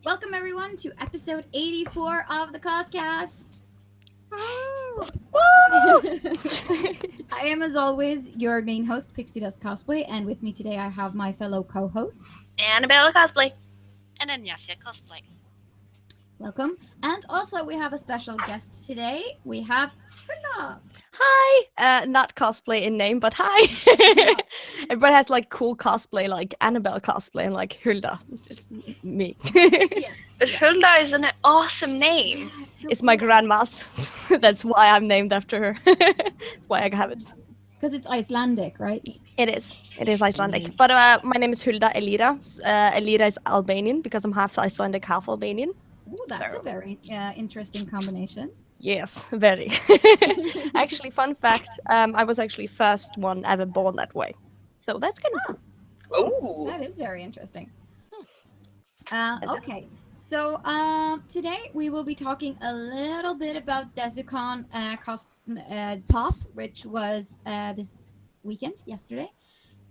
Welcome everyone to episode 84 of the CosCast. I am, as always, your main host, Pixie Does Cosplay, and with me today I have my fellow co-hosts. Annabella cosplay. And then Yasia cosplay. Welcome. And also we have a special guest today. We have Hulda. Hi! Not cosplay in name, but hi! Everybody has like cool cosplay, like Annabelle cosplay, and like Hulda. Just me. But Hulda is an awesome name. It's my grandma's. That's why I'm named after her. That's why I have it. Because it's Icelandic, right? It is. It is Icelandic. But my name is Hulda Elira. Elira is Albanian because I'm half Icelandic, half Albanian. Ooh, that's a very interesting combination. Yes, very. Actually, fun fact, I was actually first one ever born that way. So that's kind of cool. That is very interesting. Okay, so today we will be talking a little bit about Desicon Pop, which was this weekend, yesterday.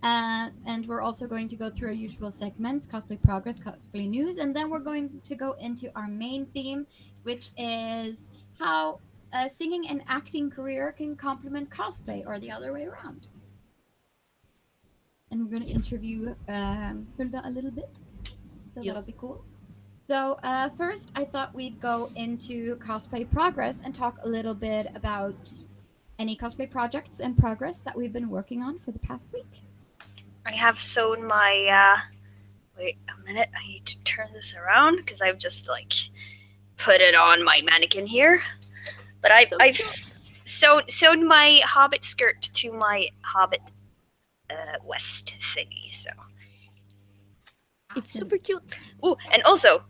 And we're also going to go through our usual segments, cosplay progress, cosplay news, and then we're going to go into our main theme, which is how a singing and acting career can complement cosplay or the other way around. And we're going to interview Hulda a little bit, so that'll be cool. So first, I thought we'd go into cosplay progress and talk a little bit about any cosplay projects and progress that we've been working on for the past week. I have sewn my, wait a minute, I need to turn this around because I've just put it on my mannequin here. But I've sewn my Hobbit skirt to my Hobbit West thingy, so. it's super cute. Ooh, and also,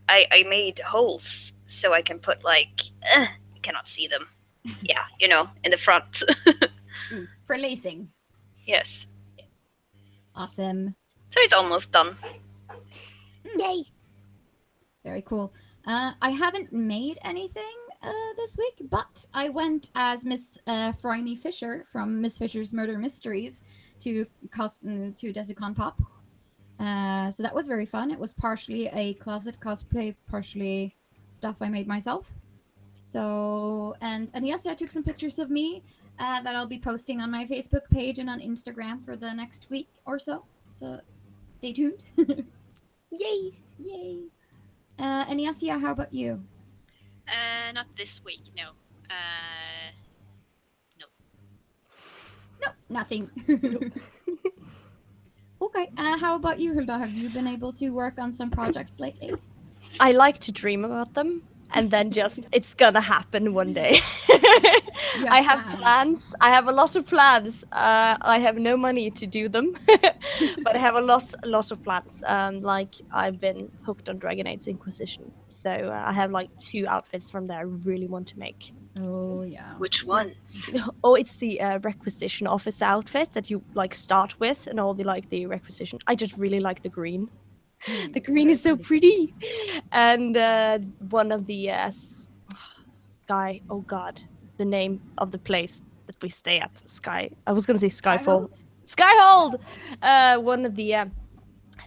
I made holes so I can put you cannot see them. Yeah, in the front. For lacing. Yes. Awesome. So it's almost done. Yay! Very cool. I haven't made anything this week, but I went as Miss Phryne Fisher from Miss Fisher's Murder Mysteries to Desicon Pop. So that was very fun. It was partially a closet cosplay, partially stuff I made myself. So, and yes, I took some pictures of me that I'll be posting on my Facebook page and on Instagram for the next week or so. So stay tuned. Yay! Yay! And Yasia, how about you? Not this week, no. No, nothing. Okay, how about you, Hulda? Have you been able to work on some projects lately? I like to dream about them, and then just it's gonna happen one day. I have plans. I have a lot of plans. I have no money to do them, but I have a lot of plans. Like I've been hooked on Dragon Age Inquisition, so I have 2 outfits from there I really want to make. Oh yeah. Which one? Oh, it's the requisition office outfit that you start with, and all the requisition. I just really like the green. The green is so pretty. And one of the Sky, oh god, the name of the place that we stay at, Sky. I was gonna say Skyfall. Skyhold! One of the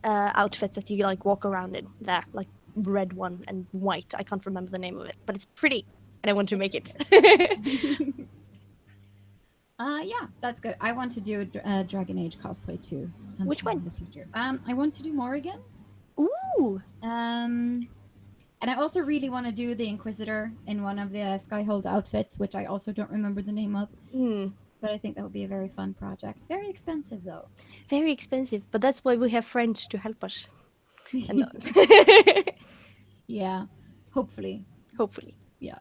outfits that you walk around in there, red one and white. I can't remember the name of it, but it's pretty, and I want to make it. Yeah, that's good. I want to do a Dragon Age cosplay too. Which one? In the future. I want to do Morrigan. Ooh. And I also really want to do the Inquisitor in one of the Skyhold outfits, which I also don't remember the name of. But I think that would be a very fun project. Very expensive, though. Very expensive, but that's why we have friends to help us. Yeah, hopefully. Yeah.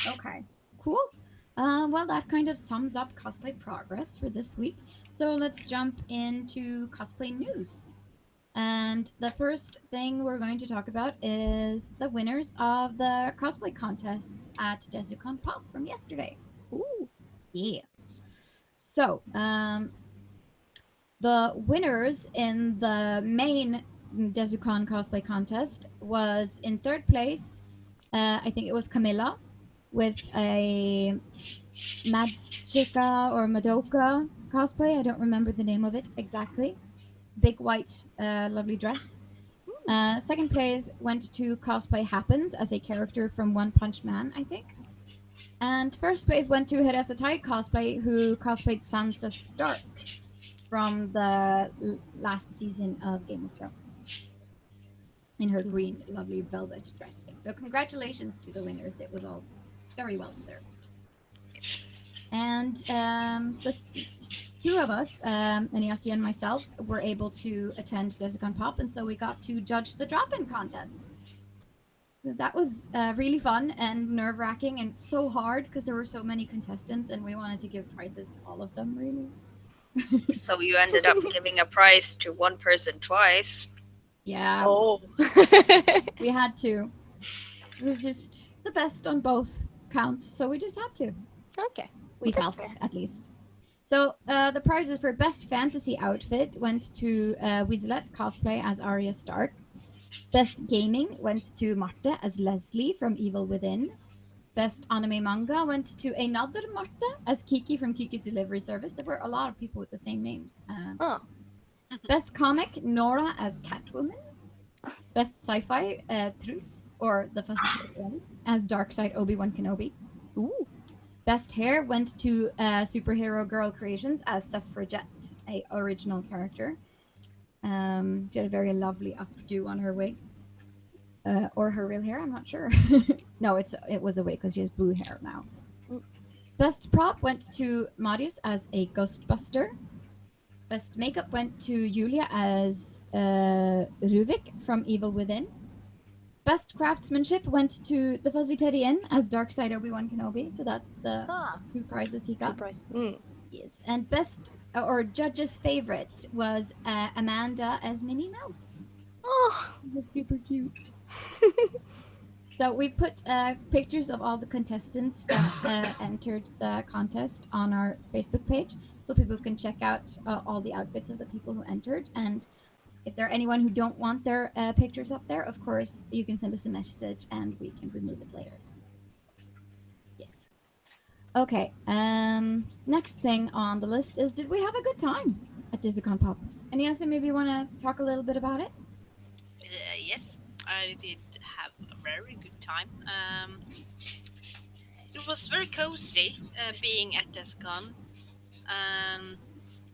Okay, cool. Well, that kind of sums up cosplay progress for this week. So let's jump into cosplay news. And the first thing we're going to talk about is the winners of the cosplay contests at Desicon Pop from yesterday. Ooh. Yeah. So, the winners in the main Desicon cosplay contest was in third place. I think it was Camilla with a Magica or Madoka cosplay. I don't remember the name of it exactly. Big white, lovely dress. Second place went to Cosplay Happens as a character from One Punch Man, I think. And first place went to Hidesatai Cosplay, who cosplayed Sansa Stark from the last season of Game of Thrones in her green, lovely velvet dress thing. So congratulations to the winners. It was all very well served. And the two of us, Aniasi and myself, were able to attend Desicon Pop, and so we got to judge the drop-in contest. So that was really fun and nerve-wracking and so hard because there were so many contestants and we wanted to give prizes to all of them, really. So you ended up giving a prize to one person twice. Yeah. Oh. We had to. It was just the best on both counts, so we just had to. Okay. We That's felt, fair. at least. So the prizes for Best Fantasy Outfit went to Wizelet Cosplay as Arya Stark. Best Gaming went to Marte as Leslie from Evil Within. Best Anime Manga went to another Marte as Kiki from Kiki's Delivery Service. There were a lot of people with the same names. Oh. Best Comic, Nora as Catwoman. Best Sci-Fi, Trus, or The Fuzzy as Darkseid Obi-Wan Kenobi. Ooh. Best Hair went to Superhero Girl Creations as Suffragette, a original character. She had a very lovely updo on her wig. Or her real hair, I'm not sure. No, it was a wig because she has blue hair now. Best Prop went to Marius as a Ghostbuster. Best Makeup went to Julia as Ruvik from Evil Within. Best Craftsmanship went to the Fuzzy Teddy Inn as Darkseid Obi-Wan Kenobi. So that's the two prizes he got. Surprise. Yes. And best or judge's favorite was Amanda as Minnie Mouse. Oh. It was super cute. So we put pictures of all the contestants that entered the contest on our Facebook page, so people can check out all the outfits of the people who entered. And if there are anyone who don't want their pictures up there, of course, you can send us a message and we can remove it later. Yes. Okay. Next thing on the list is, did we have a good time at DisneyCon Pop? Aniasa, maybe you want to talk a little bit about it? Yes, I did have a very good time. It was very cozy being at DesCon. A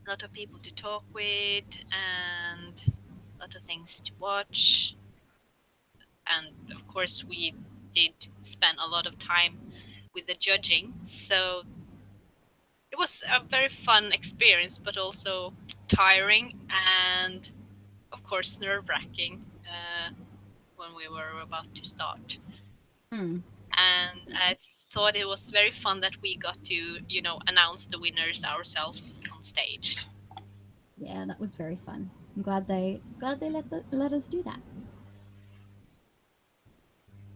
lot of people to talk with and a lot of things to watch. And of course, we did spend a lot of time with the judging. So it was a very fun experience, but also tiring and, of course, nerve-wracking when we were about to start. And I thought it was very fun that we got to, announce the winners ourselves on stage. Yeah, that was very fun. I'm glad they let us do that.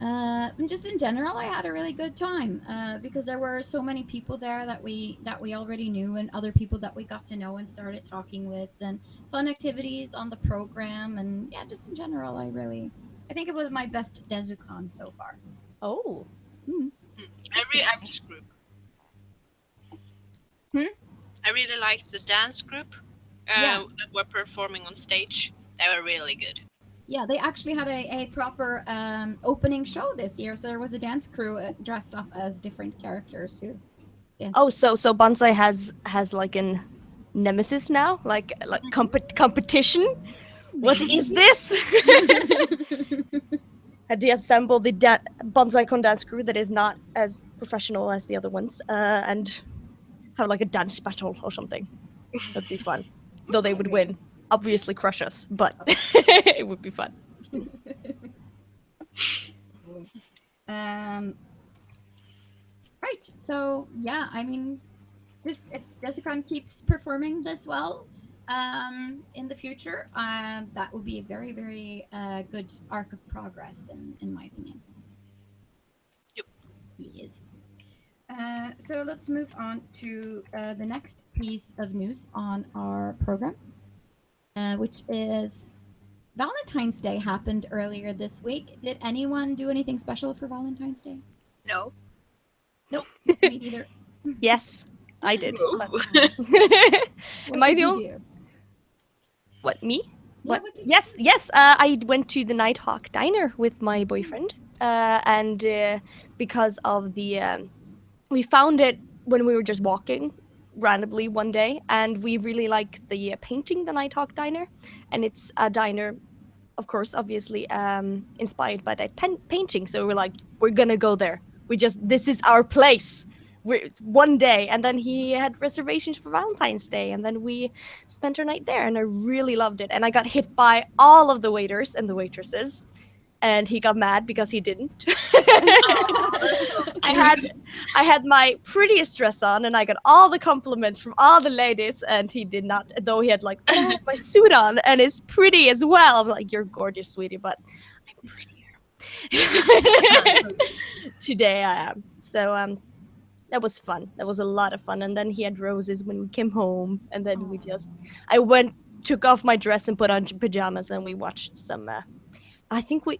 And just in general, I had a really good time because there were so many people there that we already knew, and other people that we got to know and started talking with, and fun activities on the program, and yeah, just in general, I think it was my best DesuCon so far. Oh. Every dance group. I really liked the dance group that were performing on stage. They were really good. Yeah, they actually had a proper opening show this year. So there was a dance crew dressed up as different characters who danced. Oh, so Banzai has like an nemesis now, like competition. What is this? Had to assemble the BonsaiCon dance crew that is not as professional as the other ones, and have like a dance battle or something. That'd be fun. Though they would win, obviously crush us, but it would be fun. Right. So yeah, I mean, just if DesiCon keeps performing this well in the future, that will be a very, very good arc of progress, in my opinion. Yep. Yes. So let's move on to the next piece of news on our program, which is Valentine's Day happened earlier this week. Did anyone do anything special for Valentine's Day? No. Nope, me neither. Yes, I did. Ooh. What Am I did the you only? do? What, me? What? what did Yes. I went to the Nighthawk Diner with my boyfriend, and because of the we found it when we were just walking randomly one day, and we really like the painting, the Nighthawk Diner, and it's a diner, of course, obviously inspired by that painting. So we're like, we're gonna go there. This is our place. One day, and then he had reservations for Valentine's Day, and then we spent our night there, and I really loved it. And I got hit by all of the waiters and the waitresses, and he got mad because he didn't. I had my prettiest dress on, and I got all the compliments from all the ladies, and he did not. Though he had like, but I have my suit on, and it's pretty as well. I'm like, you're gorgeous, sweetie, but I'm prettier. Today I am. So that was fun. That was a lot of fun. And then he had roses when we came home, and then I took off my dress and put on pajamas, and we watched some. I think we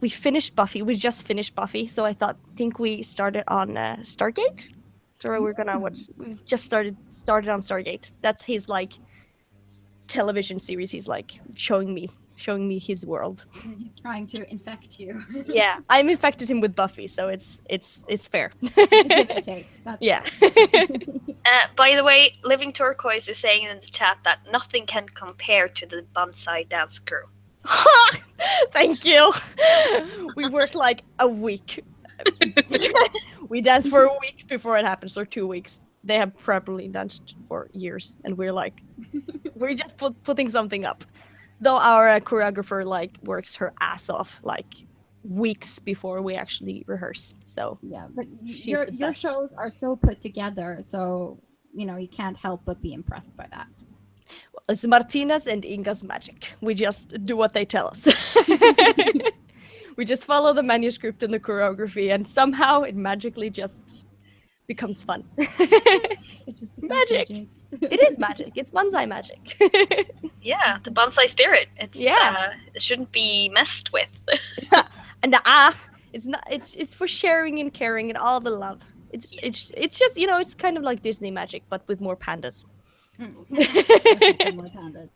finished Buffy. We just finished Buffy, so I think we started on Stargate. So we're gonna watch. We've just started on Stargate. That's his like television series. He's like showing me his world. trying to infect you? Yeah, I'm infected him with Buffy, so it's fair. It's a give and take. That's yeah. By the way, Living Turquoise is saying in the chat that nothing can compare to the bonsai dance crew. Thank you. We worked like a week. We danced for a week before it happens, or 2 weeks. They have probably danced for years, and we're just putting something up. Though our choreographer like works her ass off like weeks before we actually rehearse. So yeah, but your shows are so put together, so you can't help but be impressed by that. Well, it's Martina's and Inga's magic. We just do what they tell us. We just follow the manuscript and the choreography, and somehow it magically just becomes fun. It just becomes magic. It is magic. It's bonsai magic. Yeah, the bonsai spirit. It shouldn't be messed with. And it's not. It's for sharing and caring and all the love. It's just it's kind of like Disney magic, but with more pandas. More pandas.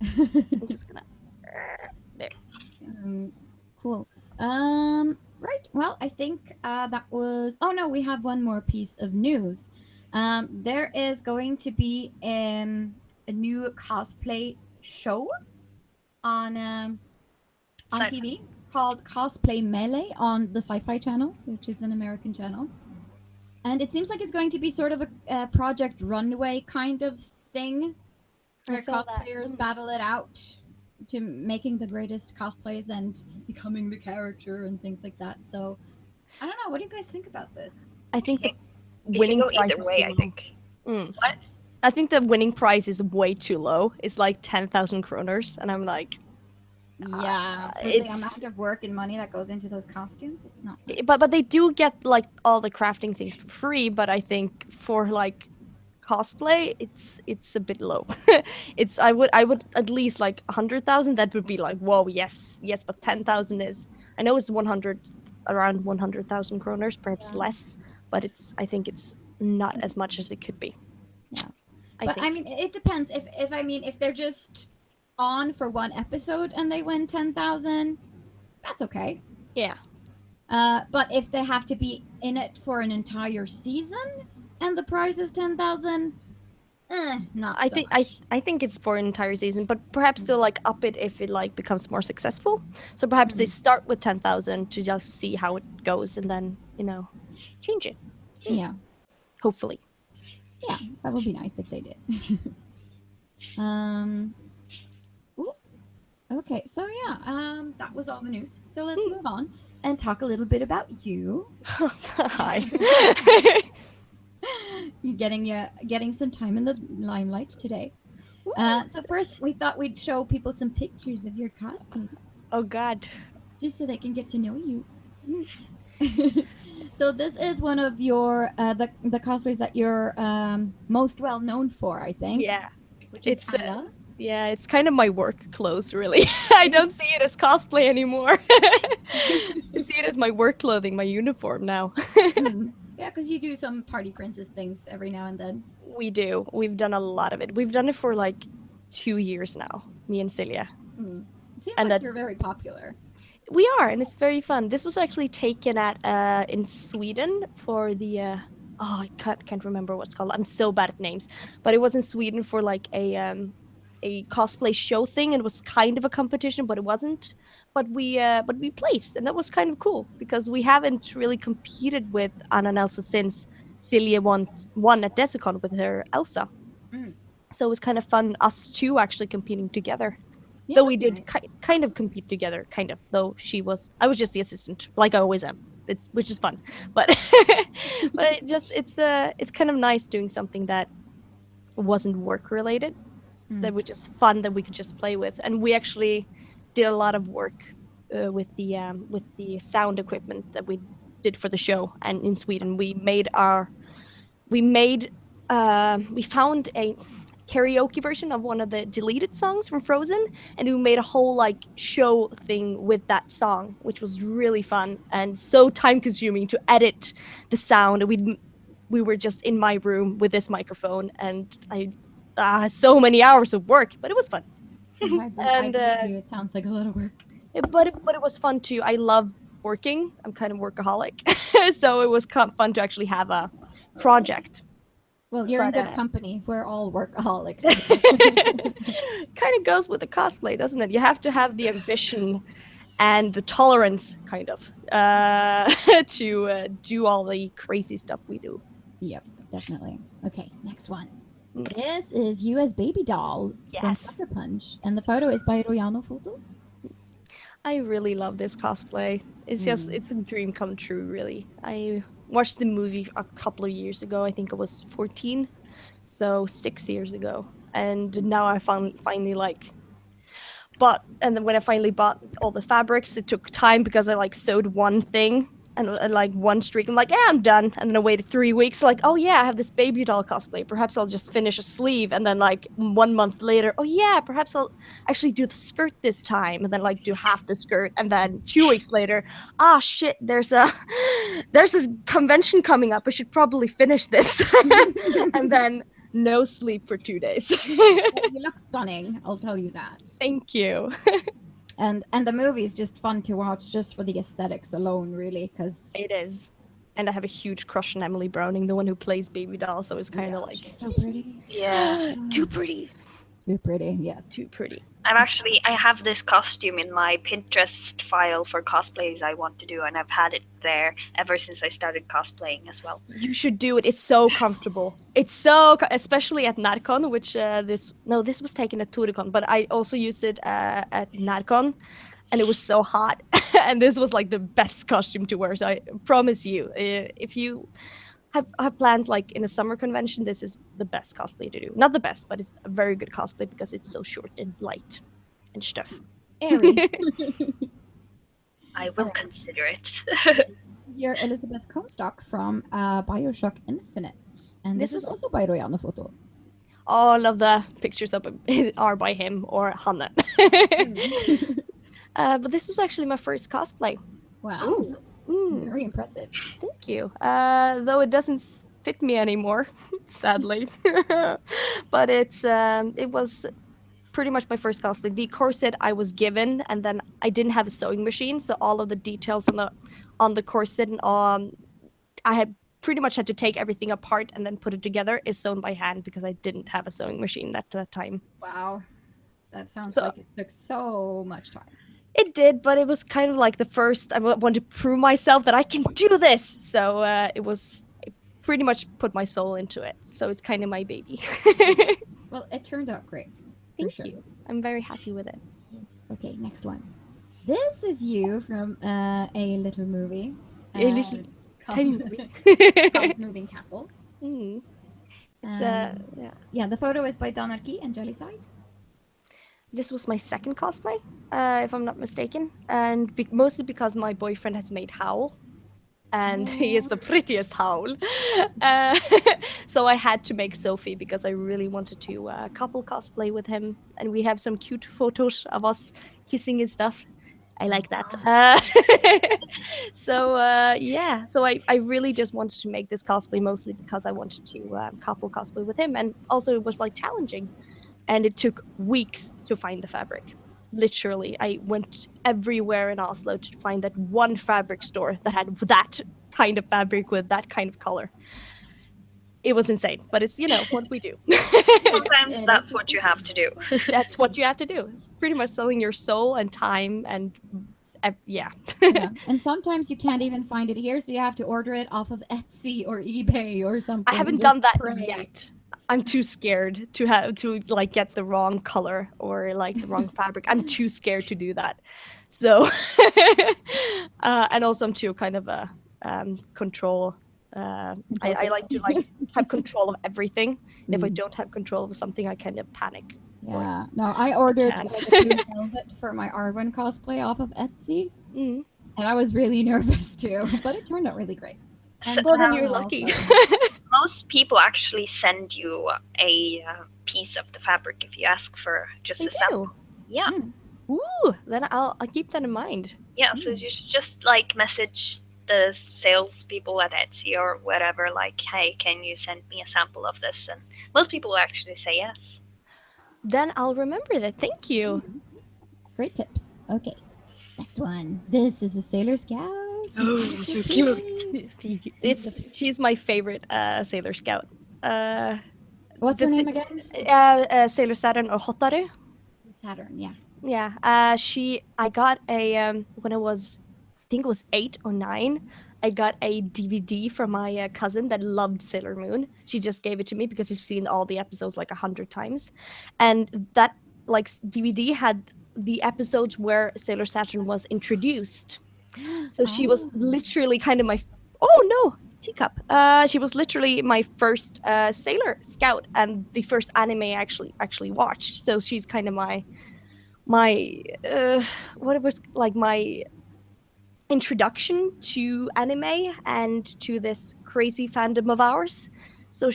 I'm just gonna there. Cool. Right. Well, I think that was. Oh no, we have one more piece of news. There is going to be a new cosplay show on TV called Cosplay Melee on the Sci-Fi Channel, which is an American channel. And it seems like it's going to be sort of a Project Runway kind of thing, where cosplayers battle it out to making the greatest cosplays and becoming the character and things like that. So, I don't know. What do you guys think about this? I think the winning winning price either is way. too I think. What? I think the winning prize is way too low. It's like 10,000 kroners, and I'm like, yeah, for the amount of work and money that goes into those costumes, it's not. But they do get like all the crafting things for free. But I think for like cosplay, it's a bit low. I would at least like 100,000. That would be like, whoa, yes. But 10,000 is, I know it's around 100,000 kroners, perhaps less. But I think it's not as much as it could be. Yeah, I mean, it depends. If they're just on for one episode and they win 10,000, that's okay. Yeah. But if they have to be in it for an entire season and the prize is 10,000, not. I think it's for an entire season, but perhaps they'll like up it if it like becomes more successful. So perhaps they start with 10,000 to just see how it goes, and then change it. Yeah. Hopefully. Yeah, that would be nice if they did. Okay, so yeah, that was all the news. So let's move on and talk a little bit about you. Hi. You're getting some time in the limelight today. So first, we thought we'd show people some pictures of your cosplays. Oh God. Just so they can get to know you. So this is one of your the cosplays that you're most well known for, I think. Yeah. Which is Anna. Yeah, it's kind of my work clothes, really. I don't see it as cosplay anymore. I see it as my work clothing, my uniform now. Yeah, because you do some party princess things every now and then. We do. We've done a lot of it. We've done it for like 2 years now, me and Celia. It seems And like you're that's- very popular. We are, and it's very fun. This was actually taken at in Sweden for the I can't remember what's called. I'm so bad at names, but it was in Sweden for like a cosplay show thing. It was kind of a competition, but it wasn't. But we placed, and that was kind of cool because we haven't really competed with Anna and Elsa since Celia won at Desicon with her Elsa. Mm. So it was kind of fun us two actually competing together. Yeah, Though we that's did nice. kind of compete together, kind of. Though I was just the assistant, like I always am. Which is fun, but but it's kind of nice doing something that wasn't work related, that was just fun that we could just play with, and we actually did a lot of work with the sound equipment that we did for the show, and in Sweden we found a karaoke version of one of the deleted songs from Frozen, and we made a whole like show thing with that song, which was really fun and so time consuming to edit the sound. We were just in my room with this microphone, and so many hours of work, but it was fun. I believe you. It sounds like a lot of work. But it was fun too. I love working. I'm kind of workaholic, so it was fun to actually have a project. Well, you're in good company. We're all workaholics. Kind of goes with the cosplay, doesn't it? You have to have the ambition and the tolerance, kind of, to do all the crazy stuff we do. Yep, definitely. Okay, next one. This is you as Baby Doll from Yes. Sucker Punch, and the photo is by Royano Photo. I really love this cosplay. It's just, it's a dream come true, really. I watched the movie a couple of years ago. I think I was 14, so 6 years ago. And now I finally like bought, and then when I finally bought all the fabrics, it took time because I like sewed one thing and like one streak. I'm like, yeah, I'm done. And then I waited 3 weeks, like, oh yeah, I have this baby doll cosplay. Perhaps I'll just finish a sleeve. And then like 1 month later, oh yeah, perhaps I'll actually do the skirt this time. And then like do half the skirt. And then 2 weeks later, shit, there's a convention coming up. I should probably finish this. And then no sleep for 2 days. You look stunning, I'll tell you that. Thank you. And the movie is just fun to watch just for the aesthetics alone, really, because It is. And I have a huge crush on Emily Browning, the one who plays Baby Doll, so it's kind of like she's so pretty. Yeah. too pretty. Too pretty, yes. Too pretty. I have this costume in my Pinterest file for cosplays I want to do, and I've had it there ever since I started cosplaying as well. You should do it. It's so comfortable. It's so, especially at NADCon, which this was taken at Toricon, but I also used it at NADCon, and it was so hot. And this was like the best costume to wear. So I promise you, if you have plans like in a summer convention, this is the best cosplay to do. Not the best, but it's a very good cosplay because it's so short and light and stuff. Airy. I will consider it. You're Elizabeth Comstock from Bioshock Infinite. And this was also by Royano Photo. All of the pictures are by him or Hanne. But this was actually my first cosplay. Wow. Very impressive. Thank you. Though it doesn't fit me anymore, sadly. But it was pretty much my first cosplay. The corset I was given, and then I didn't have a sewing machine, so all of the details on the corset and I had pretty much had to take everything apart and then put it together is sewn by hand because I didn't have a sewing machine at that time. Wow. That sounds like it took so much time. It did, but it was kind of like the first. I wanted to prove myself that I can do this. So it pretty much put my soul into it. So it's kind of my baby. Well, it turned out great. Thank you. I'm very happy with it. Okay, next one. This is you from a little movie. A little tiny movie. Called Moving Castle. Mm. It's Yeah, the photo is by Donarchy and Jellyside. This was my second cosplay, if I'm not mistaken, and mostly because my boyfriend has made Howl, and he is the prettiest Howl. So I had to make Sophie because I really wanted to couple cosplay with him, and we have some cute photos of us kissing and stuff. I like that. So I really just wanted to make this cosplay mostly because I wanted to couple cosplay with him, and also it was like challenging and it took weeks to find the fabric. Literally, I went everywhere in Oslo to find that one fabric store that had that kind of fabric with that kind of color. It was insane, but it's, what we do. Sometimes that's what you have to do. That's what you have to do. It's pretty much selling your soul and time and yeah. Yeah. And sometimes you can't even find it here, so you have to order it off of Etsy or eBay or something. I haven't and done just that pray. yet. I'm too scared to like get the wrong color or like the wrong fabric. I'm too scared to do that. So, and also I'm too kind of a control. I like to like have control of everything. And if I don't have control of something, I kind of panic. Yeah. No, I ordered can't. the blue velvet for my Arwen cosplay off of Etsy, and I was really nervous too, but it turned out really great. And Well, then Carol you're lucky. also- Most people actually send you a piece of the fabric if you ask for just They a sample. do. Yeah. Ooh, then I'll keep that in mind. Yeah, so you should just like message the salespeople at Etsy or whatever, like, hey, can you send me a sample of this? And most people will actually say yes. Then I'll remember that. Thank you. Great tips. Okay. Next one. This is a Sailor Scout. Oh, so cute. She's my favorite Sailor Scout. What's her name again? Sailor Saturn or Hotaru. Saturn, yeah. Yeah. I got a when I was, I think it was 8 or 9. I got a DVD from my cousin that loved Sailor Moon. She just gave it to me because she's seen all the episodes like 100 times, and that like DVD had the episodes where Sailor Saturn was introduced. So she was literally kind of my teacup. She was literally my first Sailor Scout and the first anime I actually watched. So she's kind of my what it was like my introduction to anime and to this crazy fandom of ours. So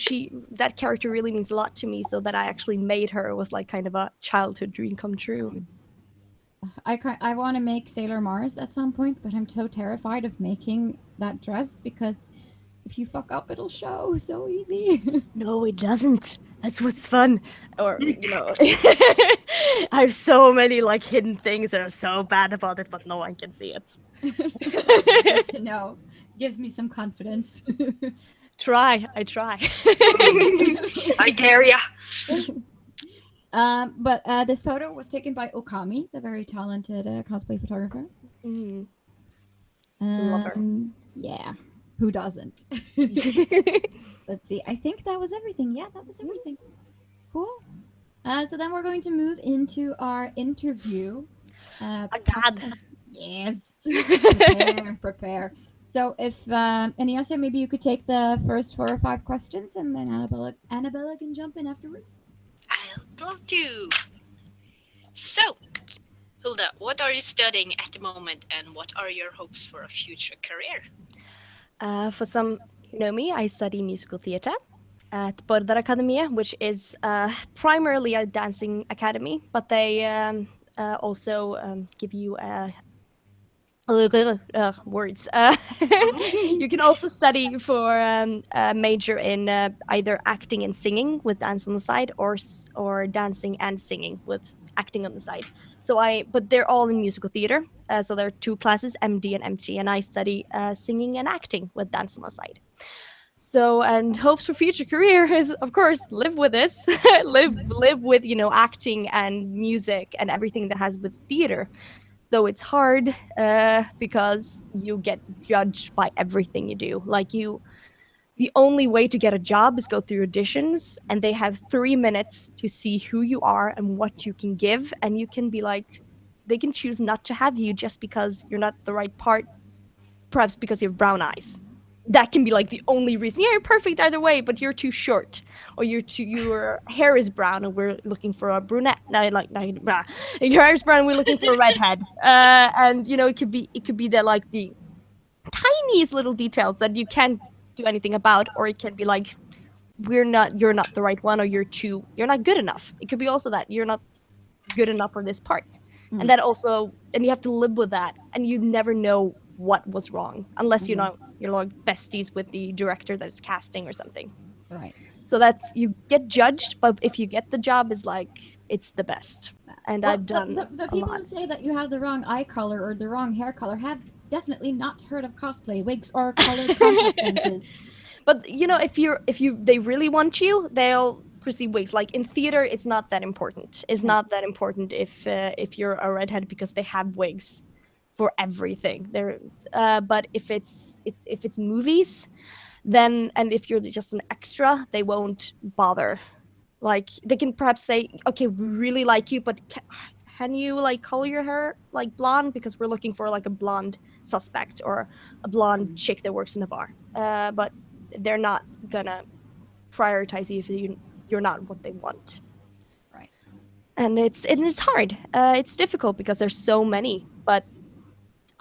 that character really means a lot to me. So that I actually made her was like kind of a childhood dream come true. I want to make Sailor Mars at some point, but I'm so terrified of making that dress because if you fuck up, it'll show so easy. No, it doesn't. That's what's fun. Or, I have so many like hidden things that are so bad about it, but no one can see it. Good to know. Gives me some confidence. I try. I dare ya. But this photo was taken by Okami, the very talented cosplay photographer. Mm. Love her. Yeah, who doesn't? Let's see. I think that was everything. Yeah, that was everything. Cool. So then we're going to move into our interview. Oh, God. Yes. Prepare. So if Anyasa, maybe you could take the first 4 or 5 questions, and then Annabella can jump in afterwards. I'd love to. So, Hulda, what are you studying at the moment, and what are your hopes for a future career? For some who know me, I study musical theatre at Akademia, which is primarily a dancing academy, but they also give you words. You can also study for a major in either acting and singing with dance on the side, or dancing and singing with acting on the side. But they're all in musical theater. So there are 2 classes, MD and MT, and I study singing and acting with dance on the side. So, and hopes for future career is, of course, live with this, live with acting and music and everything that has with theater. Though it's hard because you get judged by everything you do. The only way to get a job is go through auditions, and they have 3 minutes to see who you are and what you can give. And you can be like, they can choose not to have you just because you're not the right part, perhaps because you have brown eyes. That can be like the only reason. Yeah, you're perfect either way, but you're too short, or your hair is brown, and we're looking for a brunette. Your hair is brown, we're looking for a redhead. And it could be the tiniest little details that you can't do anything about, or it can be like you're not the right one, or you're not good enough. It could be also that you're not good enough for this part, and that also, and you have to live with that, and you never know what was wrong unless you're like besties with the director that is casting or something. Right. So that's you get judged, but if you get the job, is like it's the best. And Well, I've done the a people lot. who say that you have the wrong eye color or the wrong hair color have definitely not heard of cosplay wigs or colored contact lenses. But you know, if they really want you, they'll proceed wigs. Like in theater, it's not that important. It's Yeah. not that important if you're a redhead because they have wigs for everything. But if it's movies, then and if you're just an extra, they won't bother. Like they can perhaps say, okay, we really like you, but can you like color your hair like blonde because we're looking for like a blonde suspect or a blonde chick that works in a bar. But they're not gonna prioritize you if you're not what they want. Right. And it's hard. It's difficult because there's so many, but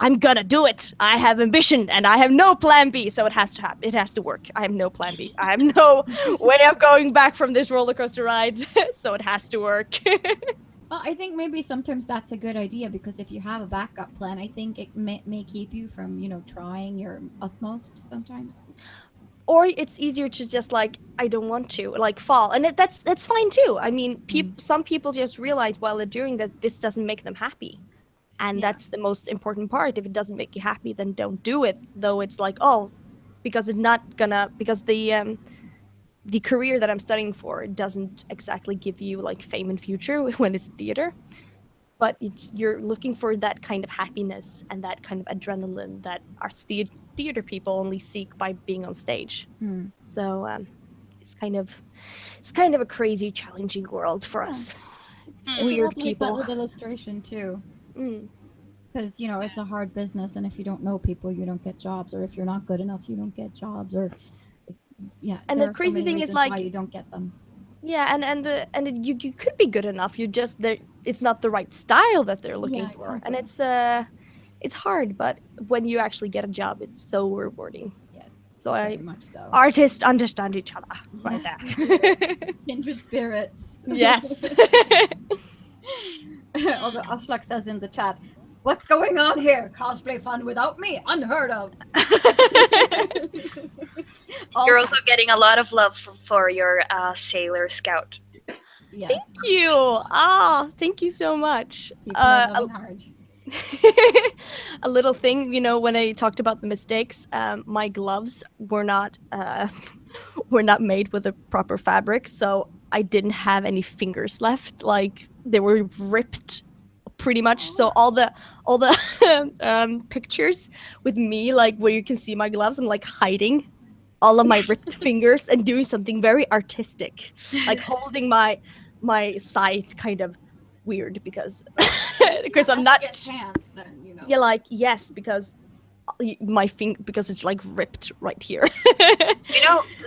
I'm gonna do it. I have ambition and I have no plan B, so it has to happen. It has to work. I have no plan B. I have no way of going back from this roller coaster ride, so it has to work. Well, I think maybe sometimes that's a good idea because if you have a backup plan, I think it may keep you from, trying your utmost sometimes. Or it's easier to just like I don't want to like fall, and that's fine too. I mean, some people just realize while they're doing that this doesn't make them happy. And Yeah. that's the most important part. If it doesn't make you happy, then don't do it. Though it's like, oh, because it's not gonna because the career that I'm studying for doesn't exactly give you like fame and future when it's theater. But you're looking for that kind of happiness and that kind of adrenaline that our theater people only seek by being on stage. So it's kind of a crazy, challenging world for us. It's Weird a lot like people. that with illustration too. Mm. Because it's a hard business, and if you don't know people, you don't get jobs, or if you're not good enough, you don't get jobs, or And there the are so crazy many thing is reasons like why you don't get them. yeah, and you could be good enough. You just it's not the right style that they're looking Yeah, for, and exactly. it's hard. But when you actually get a job, it's so rewarding. Yes, So very much so. artists understand each other right Yes, there. we do. Kindred spirits. Yes. Also, Aslak says in the chat, "What's going on here? Cosplay fun without me? Unheard of." You're also getting a lot of love for your Sailor Scout. Yes. Thank you. Thank you so much. People are loving hard. A little thing, when I talked about the mistakes, my gloves were not made with the proper fabric, so I didn't have any fingers left. Like they were ripped pretty much. So all the pictures with me, like where you can see my gloves, I'm like hiding all of my ripped fingers and doing something very artistic, like holding my scythe kind of weird because I'm not get pants then, yeah, like yes, because my because it's like ripped right here.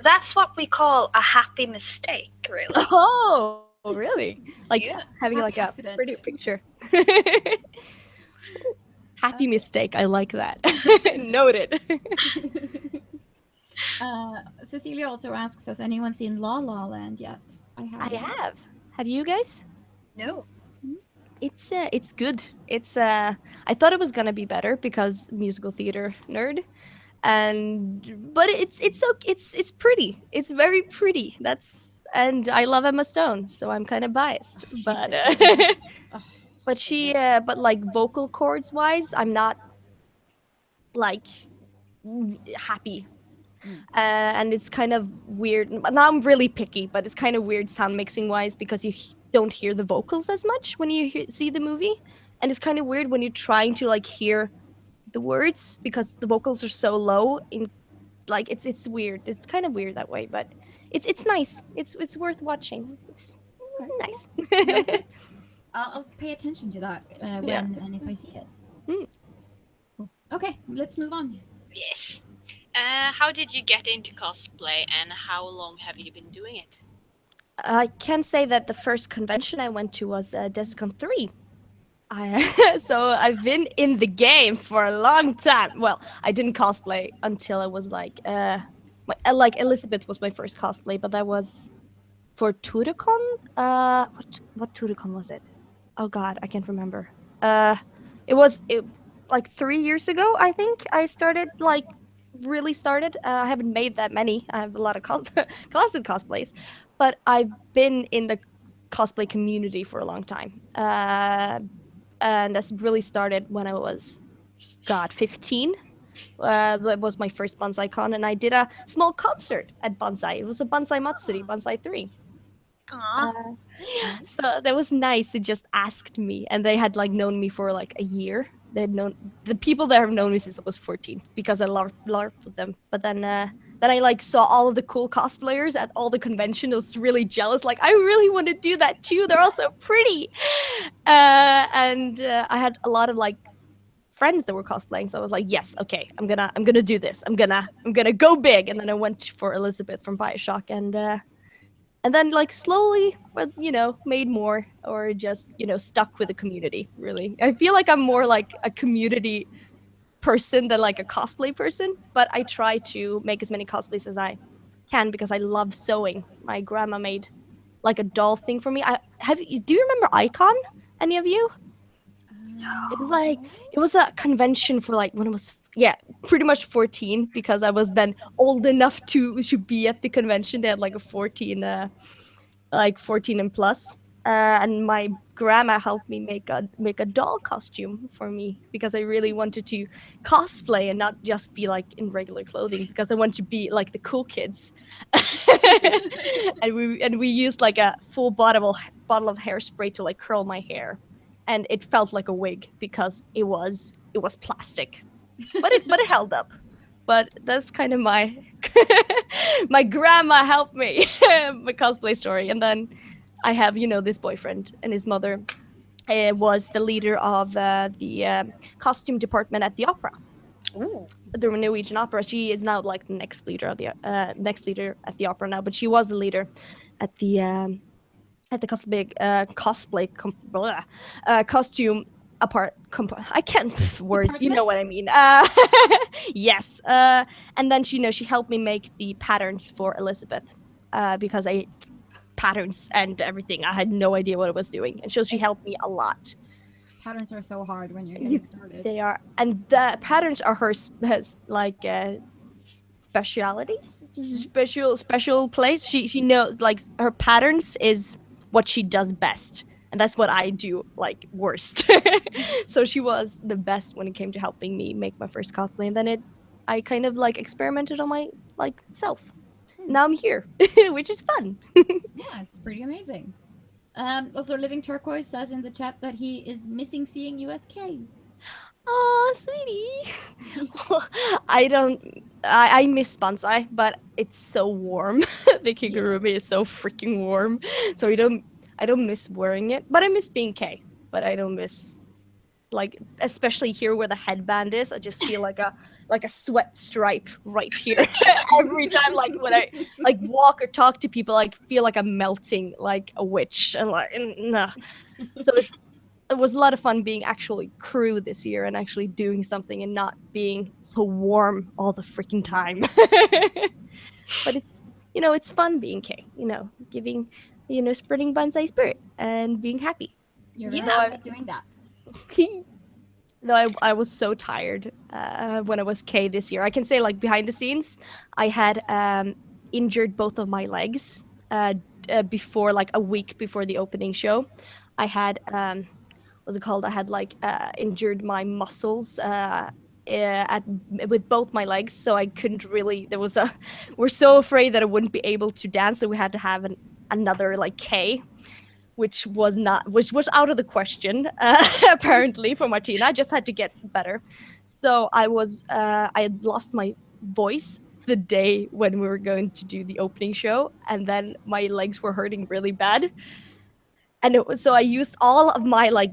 That's what we call a happy mistake, really. Oh, really? Like Yeah. having Happy like a accident. pretty picture. Happy mistake. I like that. Noted. Cecilia also asks, has anyone seen La La Land yet? I I have. have. Have you guys? No. It's good. I thought it was gonna be better because musical theater nerd, but it's pretty. It's very pretty. And I love Emma Stone, so I'm kind of biased. She's But the best. Ugh, but like vocal cords wise, I'm not like happy. And it's kind of weird. Now I'm really picky, but it's kind of weird sound mixing wise because you don't hear the vocals as much when you see the movie, and it's kind of weird when you're trying to like hear the words because the vocals are so low. In like it's weird. It's kind of weird that way, but it's nice. It's worth watching. It's nice. Noted. I'll pay attention to that when Yeah. and if I see it. Mm. Cool. Okay, let's move on. Yes. How did you get into cosplay, and how long have you been doing it? I can say that the first convention I went to was Desicon 3. So I've been in the game for a long time. Well, I didn't cosplay until I was like like Elizabeth was my first cosplay, but that was for Turicon. What Turicon was it? Oh God, I can't remember. It was like 3 years ago. I think I started like really started. I haven't made that many. I have a lot of closet cosplays, but I've been in the cosplay community for a long time. And that's really started when I was, God, 15. That was my first Bonsai Con, and I did a small concert at Bonsai. It was a Bonsai Matsuri, Bonsai 3. Aw. So that was nice. They just asked me, and they had like known me for like a year. They had known the people that have known me since I was 14 because I LARPed with them. But then I like saw all of the cool cosplayers at all the convention. I was really jealous. Like I really want to do that too. They're all so pretty. And I had a lot of like friends that were cosplaying, so I was like, yes, okay, I'm gonna do this. I'm gonna go big. And then I went for Elizabeth from Bioshock, and then like slowly, but made more, or just stuck with the community. Really, I feel like I'm more like a community person than like a cosplay person, but I try to make as many cosplays as I can because I love sewing. My grandma made like a doll thing for me. Do you remember Icon? Any of you? It was like it was a convention for like when I was pretty much 14, because I was then old enough to be at the convention. They had like a 14 and plus. And my grandma helped me make a doll costume for me because I really wanted to cosplay and not just be like in regular clothing, because I want to be like the cool kids. and we used like a full bottle of hairspray to like curl my hair, and it felt like a wig because it was plastic, but it held up. But that's kind of my my grandma helped me my cosplay story. And then I have this boyfriend, and his mother was the leader of the costume department at the opera. Ooh. The Norwegian opera. She is now like the next leader of the at the opera now, but she was the leader at the costume I can't words. You know what I mean. Yes. And then she helped me make the patterns for Elizabeth, because I patterns and everything. I had no idea what I was doing, and so she helped me a lot. Patterns are so hard when you're getting started. They are, and the patterns are her like speciality, special place. She knows like her patterns is what she does best, and that's what I do like worst. So she was the best when it came to helping me make my first cosplay, and then I kind of like experimented on my like self. Now I'm here, which is fun. Yeah, it's pretty amazing. Also, Living Turquoise says in the chat that he is missing seeing USK. Oh, sweetie. I miss Bonsai, but it's so warm. The kigurumi is so freaking warm. So I don't miss wearing it, but I miss being K. But I don't miss, like, especially here where the headband is. I just feel like a sweat stripe right here every time. Like when I like walk or talk to people, like feel like I'm melting like a witch, and like nah. So it was a lot of fun being actually crew this year and actually doing something and not being so warm all the freaking time. But it's fun being K, giving, spreading Bonsai spirit and being happy. You're very good at doing that. No, I was so tired when I was K this year. I can say, like, behind the scenes, I had injured both of my legs before, like, a week before the opening show. I had what's it called? I had like injured my muscles with both my legs, so I couldn't really. We're so afraid that I wouldn't be able to dance, that we had to have another like K, which was out of the question apparently for Martina. I just had to get better. So I had lost my voice the day when we were going to do the opening show, and then my legs were hurting really bad. And so I used all of my like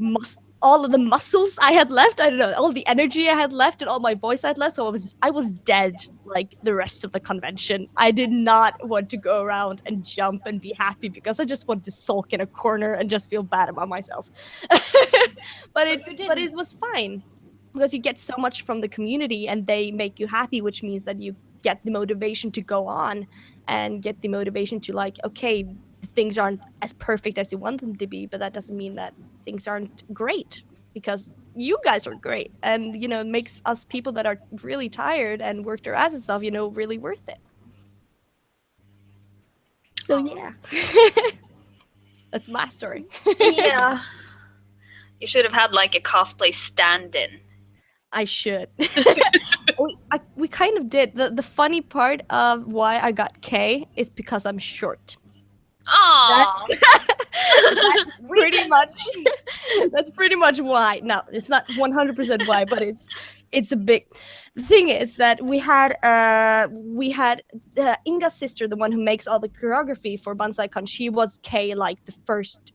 all of the muscles I had left. I don't know, all the energy I had left and all my voice I had left. So I was dead like the rest of the convention. I did not want to go around and jump and be happy, because I just wanted to sulk in a corner and just feel bad about myself. But it was fine, because you get so much from the community and they make you happy, which means that you get the motivation to go on and get the motivation to, like, okay, things aren't as perfect as you want them to be, but that doesn't mean that things aren't great, because you guys are great, and it makes us people that are really tired and worked our asses off, really worth it. So yeah, that's my story. Yeah. You should have had like a cosplay stand-in. I should. We kind of did. The funny part of why I got K is because I'm short. Aww. That's pretty much that's pretty much why. No, it's not 100% why, but it's a big. The thing is that we had Inga's sister, the one who makes all the choreography for BansaiCon. She was K like the first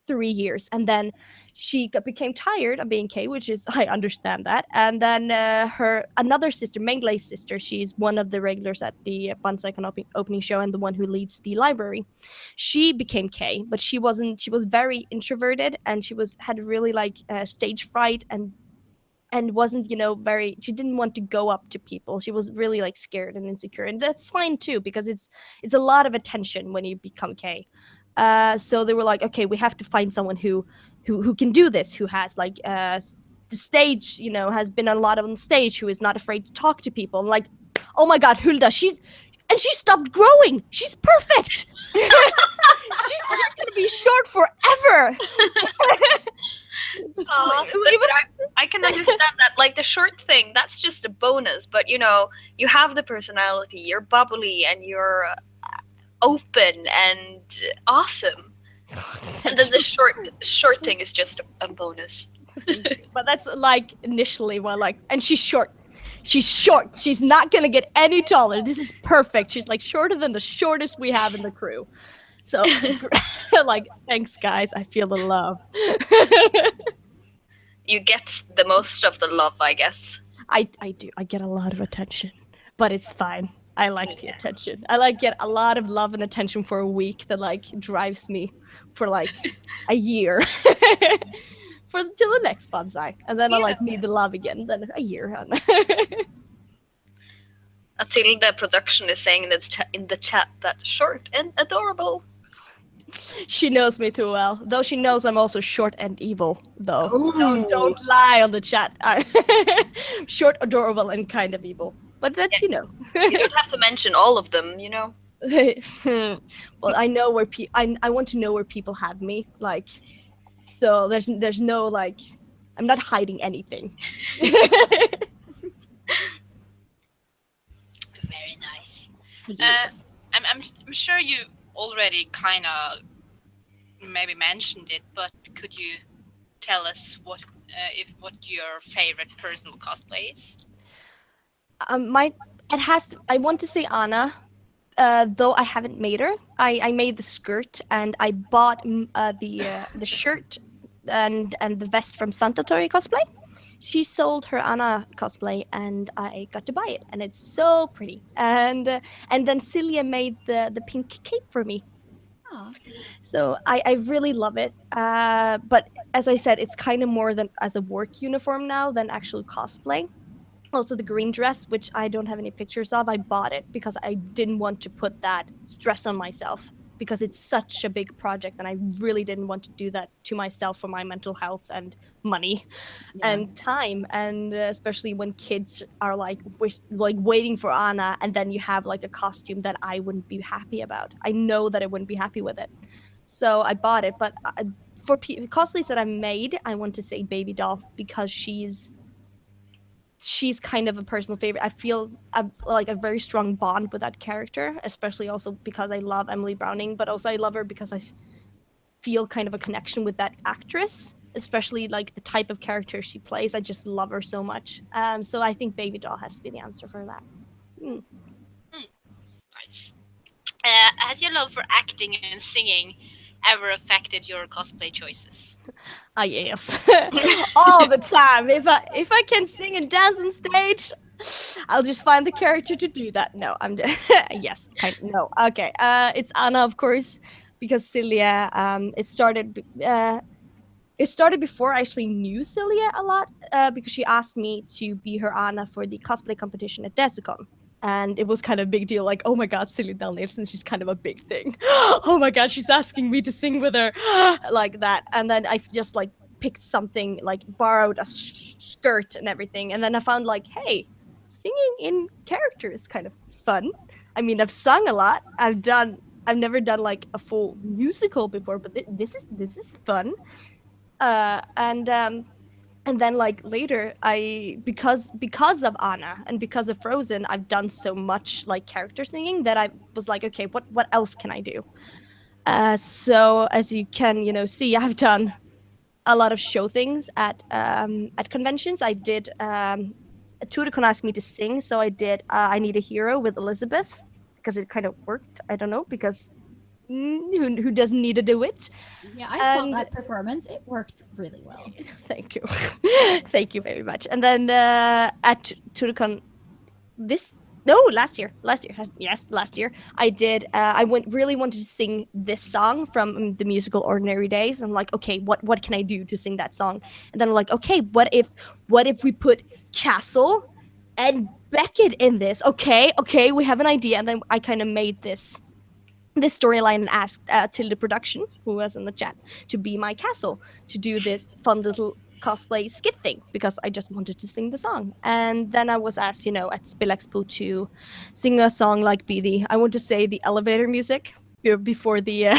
3 years, and then she became tired of being K, which is I understand that. And then her another sister, Menglei's sister, she's one of the regulars at the BansaiCon opening show and the one who leads the library. She became K, but she wasn't. She was very introverted, and had really like stage fright and wasn't very, she didn't want to go up to people. She was really like scared and insecure, and that's fine too, because it's a lot of attention when you become K. So they were like, okay, we have to find someone who can do this, who has like the stage, has been a lot on stage, who is not afraid to talk to people. I'm like, oh my god, Hulda, she stopped growing, she's perfect. she's gonna be short forever. I can understand that. Like the short thing, that's just a bonus. But you have the personality. You're bubbly and you're open and awesome. And then the short thing is just a bonus. But that's like initially and she's short. She's short. She's not gonna get any taller. This is perfect. She's like shorter than the shortest we have in the crew. So like, thanks guys. I feel the love. You get the most of the love, I guess. I do. I get a lot of attention, but it's fine. I like the attention. I like get a lot of love and attention for a week that like drives me for like a year till the next bonsai, and then I like need the love again. Then a year. Until the production is saying in the chat that short and adorable. She knows me too well, though she knows I'm also short and evil, though. Ooh. Don't lie on the chat. Short, adorable, and kind of evil. But that's, You don't have to mention all of them, Well, I know where I want to know where people have me, like, so there's no, like, I'm not hiding anything. Very nice. Yes. I'm sure you already kind of maybe mentioned it, but could you tell us what your favorite personal cosplay is? I want to say Anna, though I haven't made her. I made the skirt, and I bought the shirt and the vest from Santatori Cosplay. She sold her Anna cosplay, and I got to buy it, and it's so pretty. And then Silja made the pink cape for me. Aw. So I really love it. But as I said, it's kind of more than as a work uniform now than actual cosplay. Also, the green dress, which I don't have any pictures of, I bought it because I didn't want to put that stress on myself, because it's such a big project, and I really didn't want to do that to myself for my mental health and money and time. And especially when kids are like waiting for Anna, and then you have like a costume that I wouldn't be happy about. I know that I wouldn't be happy with it. So I bought it. But for cosplays that I made, I want to say Baby Doll, because she's kind of a personal favorite. I feel like a very strong bond with that character, especially also because I love Emily Browning, but also I love her because I feel kind of a connection with that actress, especially like the type of character she plays. I just love her so much. So I think Baby Doll has to be the answer for that. Nice. Has your love for acting and singing ever affected your cosplay choices? Yes. All the time. If I can sing and dance on stage, I'll just find the character to do that. No, I'm yes. No. Okay. It's Anna, of course, because Silja. It started before I actually knew Silja a lot, because she asked me to be her Anna for the cosplay competition at Desicon. And it was kind of a big deal, like, oh my god, Silja Dalnilsen, she's kind of a big thing. Oh my god, she's asking me to sing with her, like that. And then I just like picked something, like borrowed a skirt and everything, and then I found like, hey, singing in character is kind of fun. I mean, I've sung a lot. I've never done like a full musical before, but this is fun. And then like later, because of Anna and because of Frozen, I've done so much like character singing that I was like, okay, what else can I do? So as you can see, I've done a lot of show things at conventions. I did Turicon asked me to sing, so I did I Need a Hero with Elizabeth because it kind of worked. I don't know, because who doesn't need to do it? Yeah, I saw that performance. It worked really well. Thank you. Thank you very much. And then at Turicon last year, last year, I did. Really wanted to sing this song from the musical Ordinary Days. I'm like, okay, what can I do to sing that song? And then I'm like, okay, what if we put Castle and Beckett in this? Okay, we have an idea. And then I kind of made this storyline and asked Tilde Production, who was in the chat, to be my Castle, to do this fun little cosplay skit thing, because I just wanted to sing the song. And then I was asked, at Spill Expo to sing a song like the elevator music before the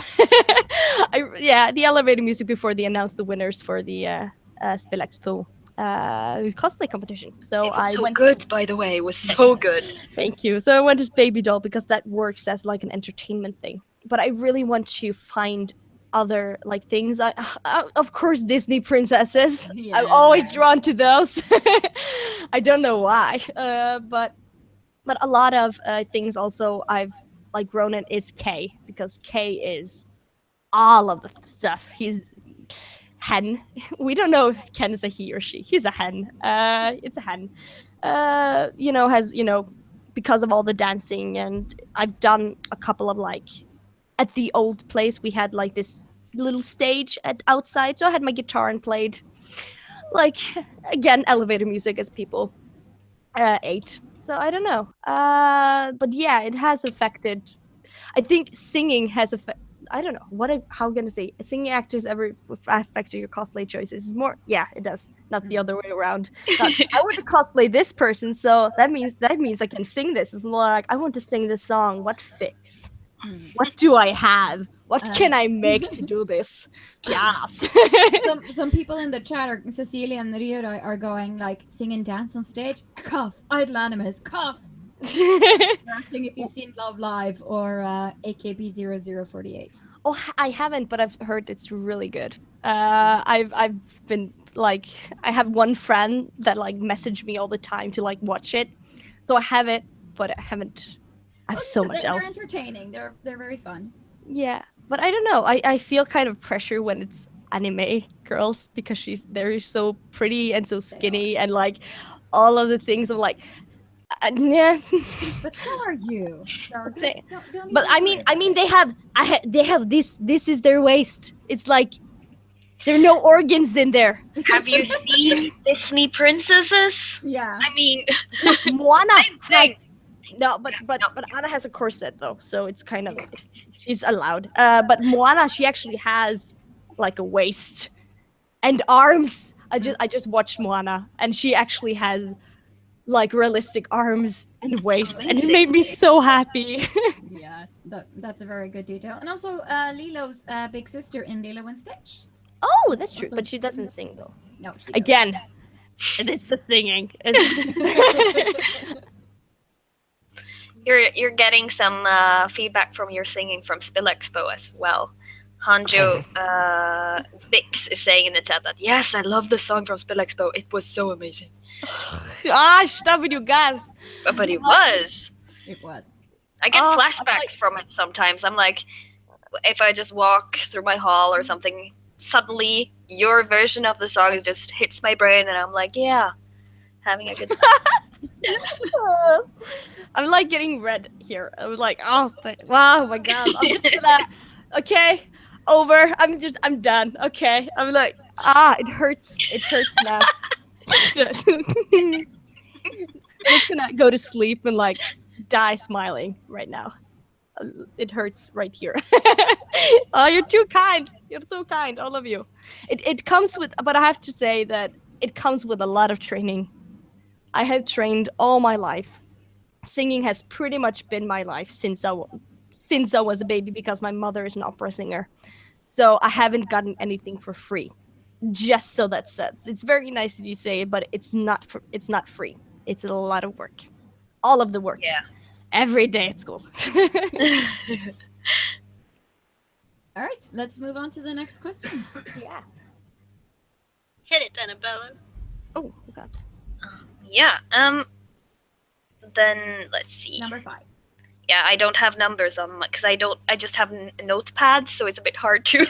the elevator music before they announced the winners for the Spill Expo cosplay competition. So it was good, by the way. It was so good. Thank you. So I went as Baby Doll because that works as like an entertainment thing. But I really want to find other like things. Of course, Disney princesses. Yeah. I'm always drawn to those. I don't know why. But a lot of things also I've like grown in is K, because K is all of the stuff. He's hen. We don't know if Ken is a he or she. He's a hen. It's a hen. Has because of all the dancing, and I've done a couple of like at the old place we had like this little stage outside, so I had my guitar and played like again elevator music as people ate. So I don't know. But yeah, it has affected. I think singing has affected. I don't know how I'm gonna say singing actors ever affected your cosplay choices. It's more, yeah, it does, not the other way around. I want to cosplay this person, so that means I can sing this. It's more like I want to sing this song. What fix? What do I have? What can I make to do this? Yes. some people in the chat, Cecilia and Rio, are going like sing and dance on stage. Cough. Idle animus. Cough. If you've seen Love Live or AKB 0048. Oh, I haven't, but I've heard it's really good. I've been like, I have one friend that like messaged me all the time to like watch it, so I have it, but I haven't. I have so much else. They're entertaining. They're very fun. Yeah, but I don't know. I feel kind of pressure when it's anime girls, because they're so pretty and so skinny and like all of the things. I'm like. Yeah. But so are you. But I mean, they have this. This is their waist. It's like there are no organs in there. Have you seen Disney princesses? Yeah. I mean, Moana has but Anna has a corset though, so it's kind of she's allowed. But Moana, she actually has like a waist and arms. I just watched Moana, and she actually has like realistic arms and waist. Amazing. And it made me so happy. Yeah, that's a very good detail. And also Lilo's big sister in Lilo and Stitch. Oh, that's true, but she doesn't sing though. No, she again, and it's the singing. You're getting some feedback from your singing from Spill Expo as well. Hanjo Vix is saying in the chat that yes, I love the song from Spill Expo. It was so amazing. Stop with you guys. But it was. It was. I get flashbacks from it sometimes. I'm like, if I just walk through my hall or something, suddenly your version of the song just hits my brain, and I'm like, yeah, having a good time. I'm like getting red here. I was like, wow, my god. I'm just gonna, okay, over. I'm done. Okay. I'm like, it hurts. It hurts now. I'm just gonna go to sleep and like die smiling right now. It hurts right here. Oh, you're too kind. You're so kind, all of you. It comes with, but I have to say that it comes with a lot of training. I have trained all my life. Singing has pretty much been my life since I was a baby because my mother is an opera singer. So I haven't gotten anything for free. Just so that's said. It's very nice that you say it, but it's not free. It's a lot of work. All of the work. Yeah. Every day at school. All right, let's move on to the next question. Yeah. Hit it, Annabella. Oh god. Yeah. Then let's see. Number 5. Yeah, I don't have numbers on my because I just have a notepad, so it's a bit hard to.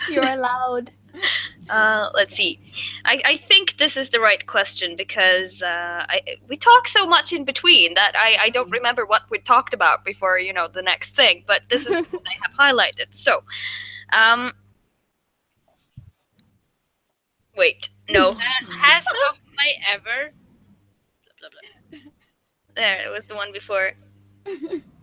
You're allowed. Let's see. I think this is the right question because we talk so much in between that I don't remember what we talked about before, the next thing. But this is what I have highlighted. So, wait, no. Has cosplay ever? Blah, blah, blah. There, it was the one before.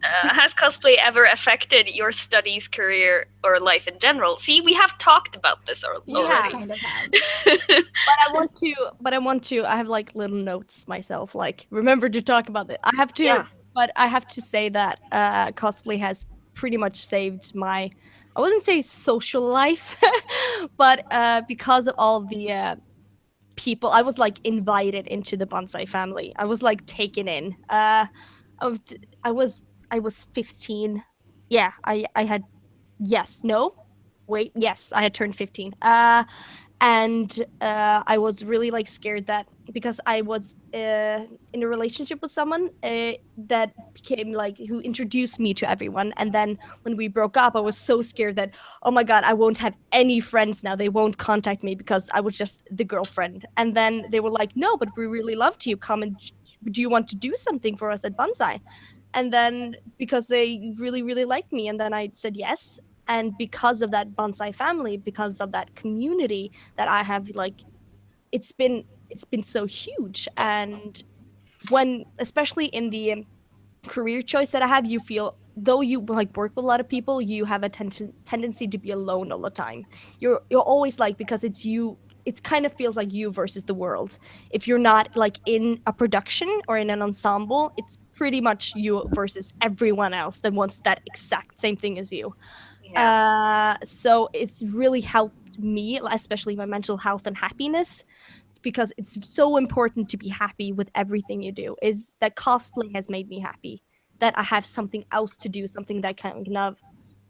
Has cosplay ever affected your studies, career, or life in general? See, we have talked about this already. Yeah. Kind of have. But I want to I have like little notes myself, like remember to talk about it. I have to Yeah. But I have to say that cosplay has pretty much saved my, I wouldn't say social life, but because of all the people, I was like invited into the bonsai family. I was like taken in. I was 15. Yeah, I had, yes, no, wait, yes, I had turned 15. And I was really like scared that because I was in a relationship with someone that became like who introduced me to everyone, and then when we broke up, I was so scared that, oh my god, I won't have any friends now. They won't contact me because I was just the girlfriend. And then they were like, no, but we really loved you. Come and do you want to do something for us at Bonsai? And then because they really really liked me, and then I said yes. And because of that bonsai family, because of that community that I have, like it's been so huge. And when, especially in the career choice that I have, you feel, though you like work with a lot of people, you have a tendency to be alone all the time. You're always like, because it's you, it kind of feels like you versus the world. If you're not like in a production or in an ensemble, it's pretty much you versus everyone else that wants that exact same thing as you. Yeah. So it's really helped me, especially my mental health and happiness, because it's so important to be happy with everything you do. Is that cosplay has made me happy, that I have something else to do, something that kind of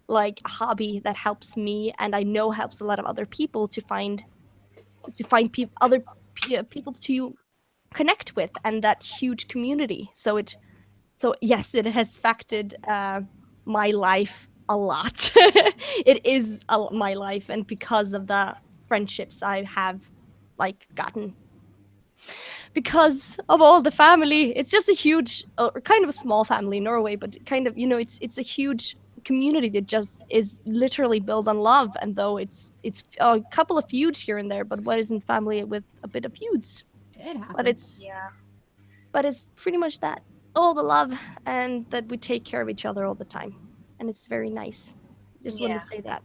like a hobby that helps me, and I know helps a lot of other people to find other people to connect with, and that huge community. So yes, it has affected my life a lot. It is my life, and because of the friendships I have like gotten, because of all the family, it's just a huge, kind of a small family in Norway, but kind of, it's a huge community that just is literally built on love. And though it's a couple of feuds here and there, but what isn't family with a bit of feuds? It happens. But it's pretty much that, all the love, and that we take care of each other all the time, and it's very nice. Just want to say that.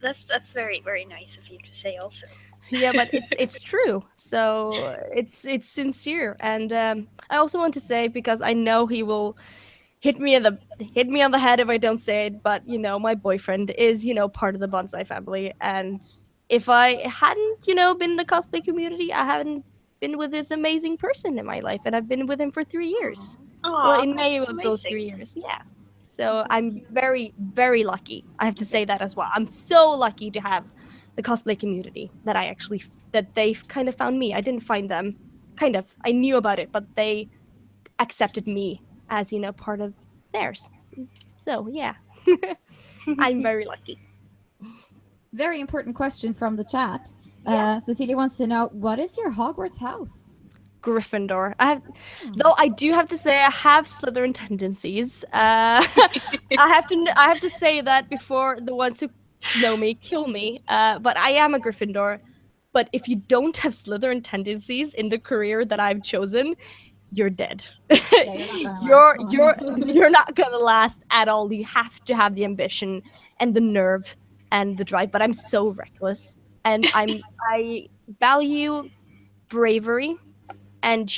That's very very nice of you to say also. Yeah, but it's true. So it's sincere. And I also want to say, because I know he will hit me on the head if I don't say it, but my boyfriend is part of the bonsai family, and if I hadn't been in the cosplay community, I haven't been with this amazing person in my life, and I've been with him for 3 years. Well, in May it will go 3 years. Yeah. So I'm very, very lucky. I have to say that as well. I'm so lucky to have the cosplay community that they've kind of found me. I didn't find them. Kind of. I knew about it, but they accepted me as, part of theirs. So yeah. I'm very lucky. Very important question from the chat. Yeah. Cecilia wants to know, what is your Hogwarts house? Gryffindor. Though I do have to say I have Slytherin tendencies. I have to say that before the ones who know me kill me. But I am a Gryffindor. But if you don't have Slytherin tendencies in the career that I've chosen, you're dead. Yeah, You're not gonna last at all. You have to have the ambition and the nerve and the drive. But I'm so reckless, and I value bravery and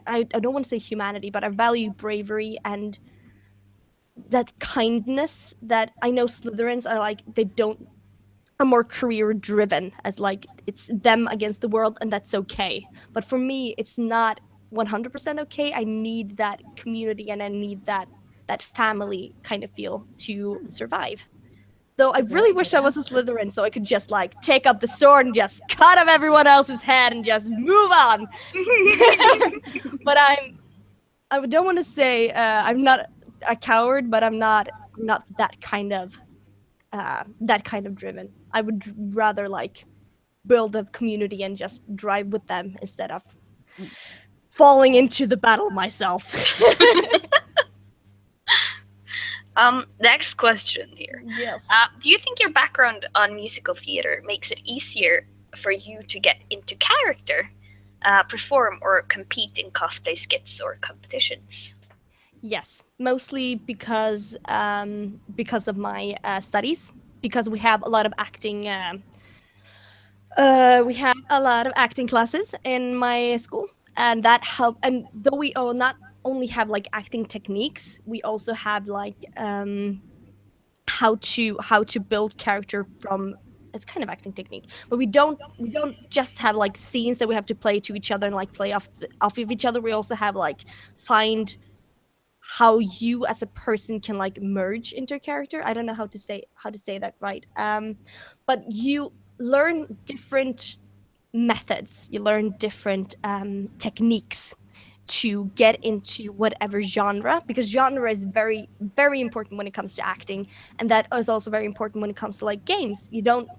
I don't want to say humanity, but I value bravery and that kindness that I know Slytherins are like, they don't are more career driven, as like it's them against the world, and that's okay. But for me, it's not 100% okay. I need that community and I need that family kind of feel to survive. Though I really wish I was a Slytherin so I could just like take up the sword and just cut off everyone else's head and just move on. But I don't want to say I'm not a coward, but I'm not that kind of driven. I would rather like build a community and just drive with them instead of falling into the battle myself. Next question here. Yes. Do you think your background on musical theater makes it easier for you to get into character, perform or compete in cosplay skits or competitions? Yes, mostly because of my studies. Because we have a lot of acting. We have a lot of acting classes in my school, and that help. And though we not only have like acting techniques, we also have like how to build character from. It's kind of acting technique, but we don't just have like scenes that we have to play to each other and like play off of each other. We also have like find how you as a person can like merge into a character. I don't know how to say that right. But you learn different methods. You learn different techniques to get into whatever genre, because genre is very, very important when it comes to acting, and that is also very important when it comes to like games. You don't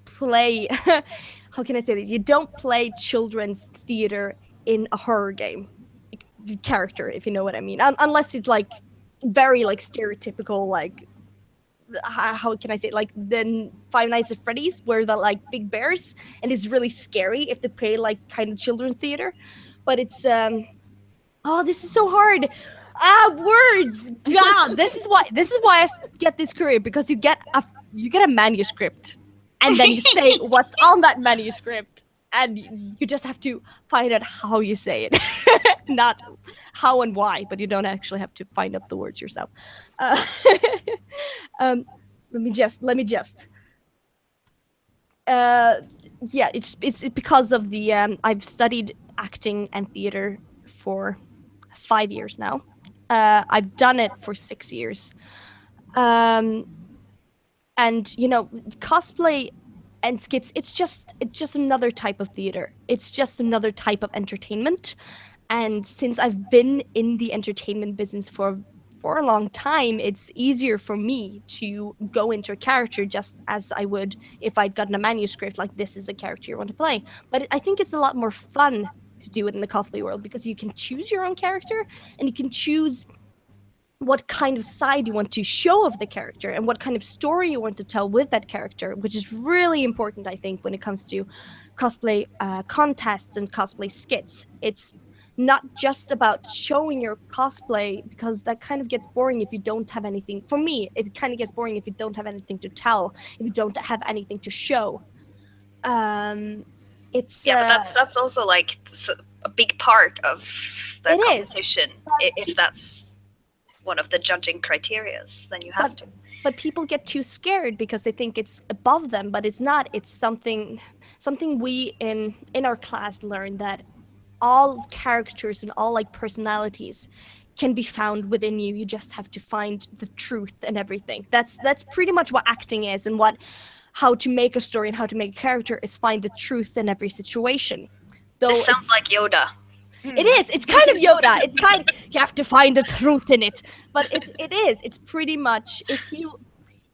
play how can I say this? You don't play children's theater in a horror game character, if you know what I mean. Unless it's like very like stereotypical, like how can I say it? Like the Five Nights at Freddy's, where the like big bears, and it's really scary if they play like kind of children's theater. But it's oh, this is so hard. Words. God, this is why I get this career, because you get a manuscript, and then you say what's on that manuscript, and you just have to find out how you say it, not how and why, but you don't actually have to find out the words yourself. Let me just. Yeah, it's because of the I've studied acting and theater for 5 years now. I've done it for 6 years. And you know, cosplay and skits, it's just another type of theater. It's just another type of entertainment. And since I've been in the entertainment business for a long time, it's easier for me to go into a character just as I would if I'd gotten a manuscript like, this is the character you want to play. But I think it's a lot more fun to do it in the cosplay world, because you can choose your own character, and you can choose what kind of side you want to show of the character and what kind of story you want to tell with that character, which is really important, I think, when it comes to cosplay contests and cosplay skits. It's not just about showing your cosplay, because that kind of gets boring if you don't have anything. For me, it kind of gets boring if you don't have anything to tell, if you don't have anything to show. It's but that's also like a big part of the competition. If that's one of the judging criterias, then you have to. But people get too scared because they think it's above them, but it's not. It's something we in our class learned, that all characters and all like personalities can be found within you. You just have to find the truth and everything. That's pretty much what acting is, and how to make a story and how to make a character is find the truth in every situation. Though this sounds like Yoda. It is. It's kind of Yoda. It's kind. You have to find the truth in it. But it is. It's pretty much,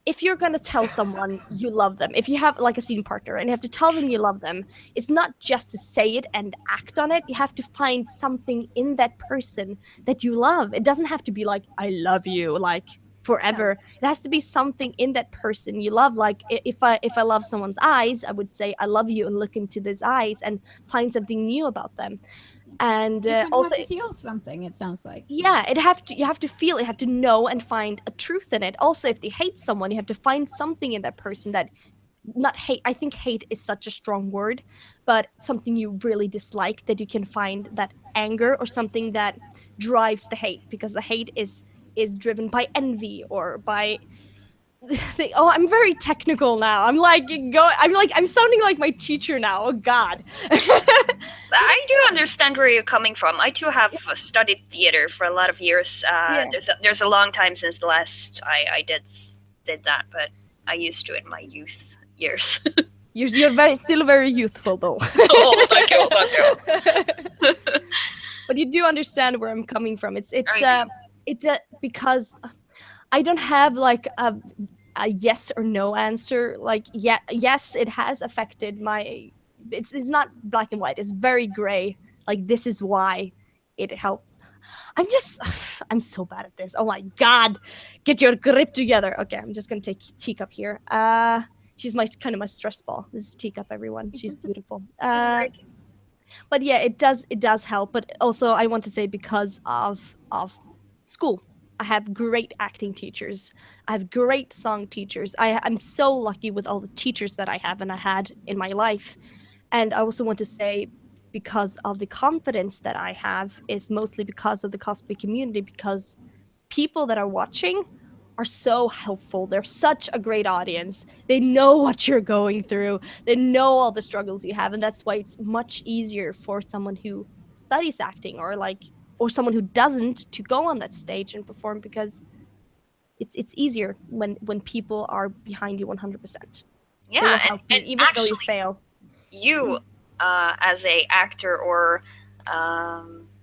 if you're gonna tell someone you love them, if you have like a scene partner and you have to tell them you love them, it's not just to say it and act on it. You have to find something in that person that you love. It doesn't have to be like, I love you, like forever. It has to be something in that person you love. Like if I love someone's eyes, I would say I love you and look into those eyes and find something new about them. And You kind of also have to feel something. It sounds like. yeah, you have to feel, you have to know and find a truth in it. Also, if they hate someone, you have to find something in that person that, not hate, I think hate is such a strong word, but something you really dislike, that you can find that anger or something that drives the hate, because the hate is driven by envy or by oh, I'm very technical now. I'm sounding like my teacher now. Oh God. I do understand where you're coming from. I too have studied theater for a lot of years. Yeah. There's a long time since the last I did that, but I used to in my youth years. You're still very youthful though. Oh, thank you, thank you. But you do understand where I'm coming from. It's I because I don't have like a yes or no answer. Like yeah, yes, it has affected my. It's not black and white. It's very gray. Like this is why it helped. I'm so bad at this. Oh my God, get your grip together. Okay, I'm just gonna take Teacup here. She's my kind of my stress ball. This is Teacup, everyone. She's beautiful. But yeah, it does help. But also, I want to say because of school, I have great acting teachers. I have great song teachers. I'm so lucky with all the teachers that I have and I had in my life. And I also want to say, because of the confidence that I have, is mostly because of the cosplay community, because people that are watching are so helpful. They're such a great audience. They know what you're going through. They know all the struggles you have, and that's why it's much easier for someone who studies acting or someone who doesn't to go on that stage and perform, because it's easier when people are behind you 100%. They will yeah, help you and even though you actually, fail. you as a actor or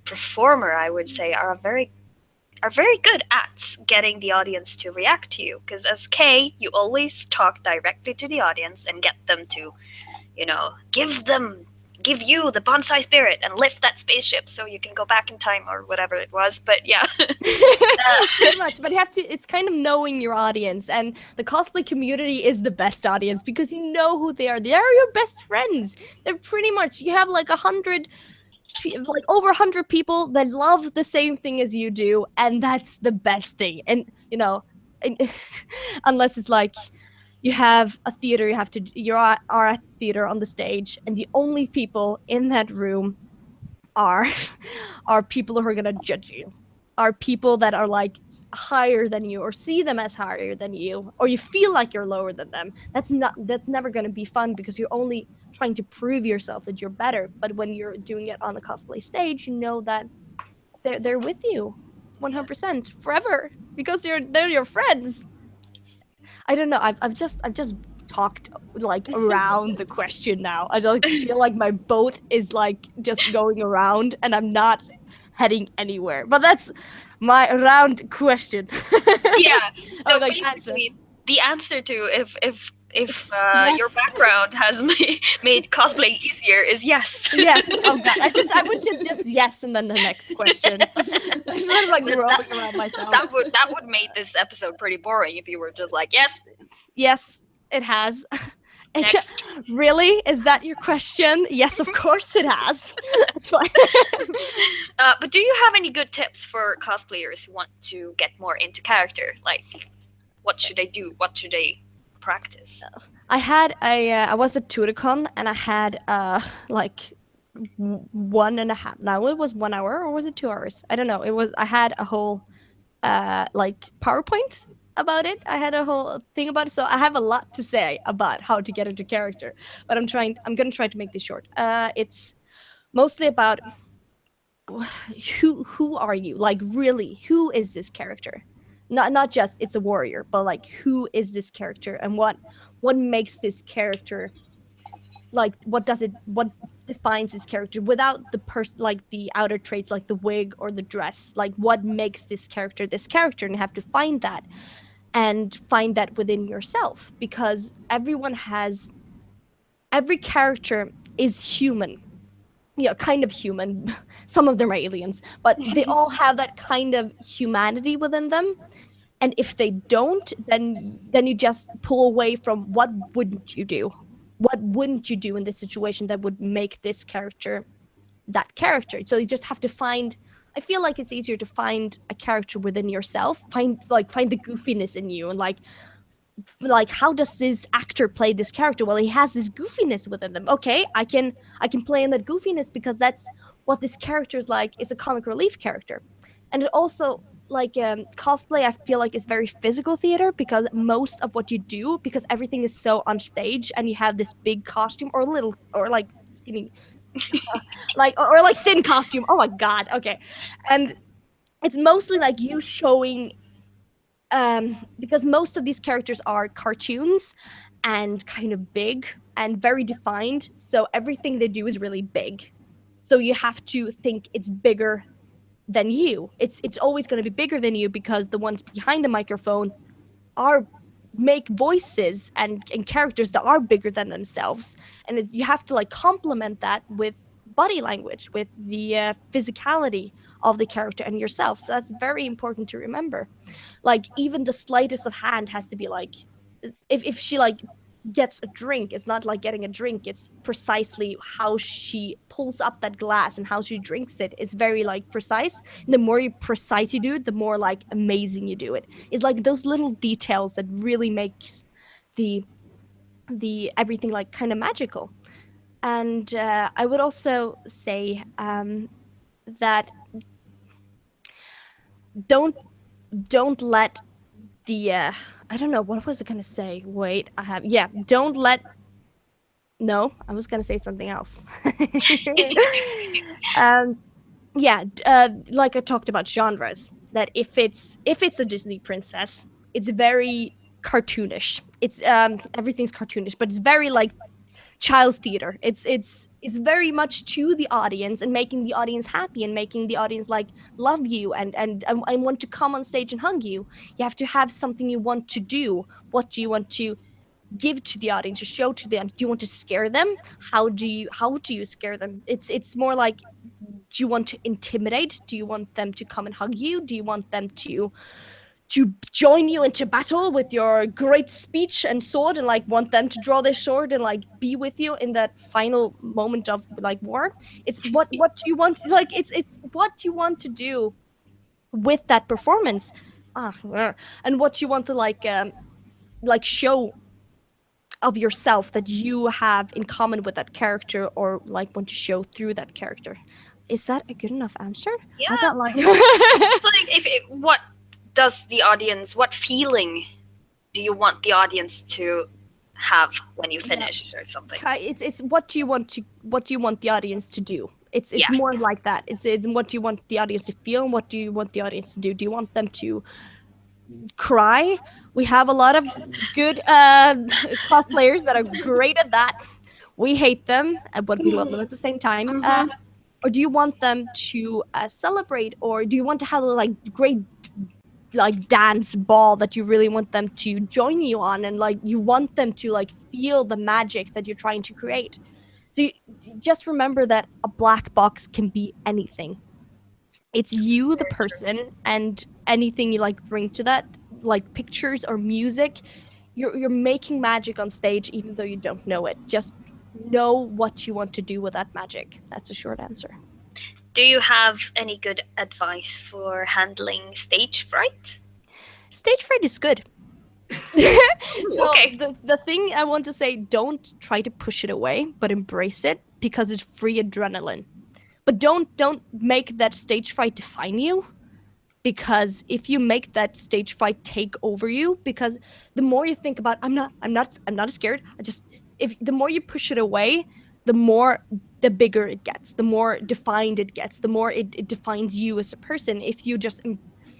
performer, I would say, are very good at getting the audience to react to you. Because as Kay, you always talk directly to the audience and get them to, give you the bonsai spirit and lift that spaceship so you can go back in time or whatever it was. But yeah. Pretty much, but you have to, it's kind of knowing your audience, and the cosplay community is the best audience because you know who they are. They are your best friends. They're pretty much, you have like over 100 people that love the same thing as you do, and that's the best thing. And and- unless it's like you have a theater, are at theater on the stage, and the only people in that room are are people who are gonna judge you, are people that are like higher than you or see them as higher than you, or you feel like you're lower than them. That's never gonna be fun, because you're only trying to prove yourself that you're better. But when you're doing it on a cosplay stage, you know that they're with you 100% forever, because they're your friends. I don't know. I've just talked like around the question now. I don't feel like my boat is like just going around and I'm not heading anywhere. But that's my round question. Yeah. I So would like answer. basically, the answer to if Yes. your background has made cosplay easier is yes. Yes. Oh God. I would just yes, and then the next question. Instead of like rolling around myself. That would make this episode pretty boring if you were just like yes. Yes, it has. Next. Really? Is that your question? Yes, of course it has. That's fine. But do you have any good tips for cosplayers who want to get more into character? Like, what should they do? What should they practice? I was at TutorCon, and I had like 1.5. Now it was 1 hour, or was it 2 hours? I don't know. I had a whole like PowerPoint about it. I had a whole thing about it, so I have a lot to say about how to get into character. But I'm gonna try to make this short. It's mostly about who are you? Like really, who is this character? Not just it's a warrior, but like who is this character, and what makes this character, like what defines this character without the like the outer traits, like the wig or the dress. Like what makes this character, and you have to find that within yourself, because every character is human. Yeah, kind of human. Some of them are aliens, but they all have that kind of humanity within them. And if they don't, then you just pull away from what wouldn't you do? What wouldn't you do in this situation that would make this character that character. So you just have to find. I feel like it's easier to find a character within yourself, find the goofiness in you, and like how does this actor play this character? Well, he has this goofiness within them. Okay, I can play in that goofiness because that's what this character is like. It's a comic relief character. And it also, like, cosplay, I feel like is very physical theater, because most of what you do, because everything is so on stage and you have this big costume or little or like skinny or like thin costume. Oh my god. Okay. And it's mostly like you showing, because most of these characters are cartoons and kind of big and very defined, so everything they do is really big. So you have to think it's bigger than you. It's always going to be bigger than you, because the ones behind the microphone are make voices and characters that are bigger than themselves, and you have to like complement that with body language, with the physicality of the character and yourself. So that's very important to remember. Like even the slightest of hand has to be like, if she like gets a drink, it's not like getting a drink, it's precisely how she pulls up that glass and how she drinks it. It's very like precise, and the more precise you do it, the more like amazing you do it. It's like those little details that really makes the everything like kind of magical. And I would also say that don't let the I don't know, what was I gonna say? Wait, don't let. No, I was gonna say something else. um, like I talked about genres. That if it's a Disney princess, it's very cartoonish. It's everything's cartoonish, but it's very like child theater. It's very much to the audience and making the audience happy and making the audience like love you and want to come on stage and hug you. You have to have something you want to do. What do you want to give to the audience, to show to them? Do you want to scare them? How do you scare them? It's more like, do you want to intimidate? Do you want them to come and hug you? Do you want them to join you into battle with your great speech and sword, and like want them to draw their sword and like be with you in that final moment of like war? It's what do you want, like it's what you want to do with that performance. And what you want to like show of yourself that you have in common with that character, or like want to show through that character. Is that a good enough answer? Yeah. I got like It's like what does the audience? What feeling do you want the audience to have when you finish or something? it's what do you want the audience to do? It's Yeah. more like that. It's what do you want the audience to feel, and what do you want the audience to do? Do you want them to cry? We have a lot of good cosplayers that are great at that. We hate them, but we love them at the same time. Or do you want them to celebrate, or do you want to have a like great like dance ball that you really want them to join you on, and like you want them to like feel the magic that you're trying to create? So you just remember that a black box can be anything. It's you, the person, and anything you like bring to that, like pictures or music. You're making magic on stage, even though you don't know it. Just know what you want to do with that magic. That's a short answer. Do you have any good advice for handling stage fright? Stage fright is good. So Okay. the thing I want to say, don't try to push it away, but embrace it, because it's free adrenaline. But don't make that stage fright define you, because if you make that stage fright take over you, because the more you think about I'm not scared, if the more you push it away, the bigger it gets, the more defined it gets, the more it defines you as a person. If you just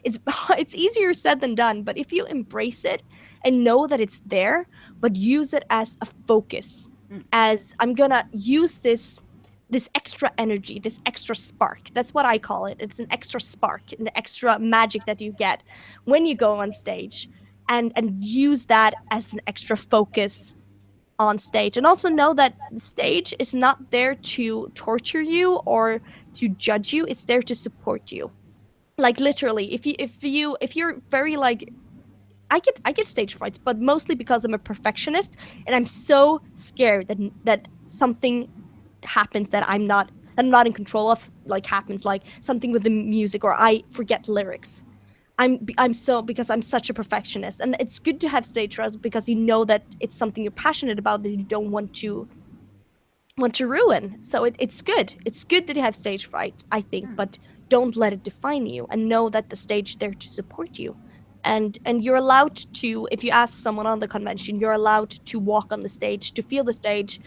it's easier said than done, but if you embrace it and know that it's there, but use it as a focus, as I'm gonna use this extra energy, this extra spark. That's what I call it. It's an extra spark, an extra magic that you get when you go on stage, and use that as an extra focus on stage. And also know that the stage is not there to torture you or to judge you. It's there to support you. Like literally, if you're very like, I get stage frights, but mostly because I'm a perfectionist and I'm so scared that something happens that I'm not I'm not in control of, like happens, like something with the music, or I forget lyrics. I'm so, because I'm such a perfectionist, and it's good to have stage fright because you know that it's something you're passionate about that you don't want to ruin. So it's good. It's good that you have stage fright, I think, but don't let it define you, and know that the stage there to support you. And you're allowed to, if you ask someone on the convention, you're allowed to walk on the stage, to feel the stage,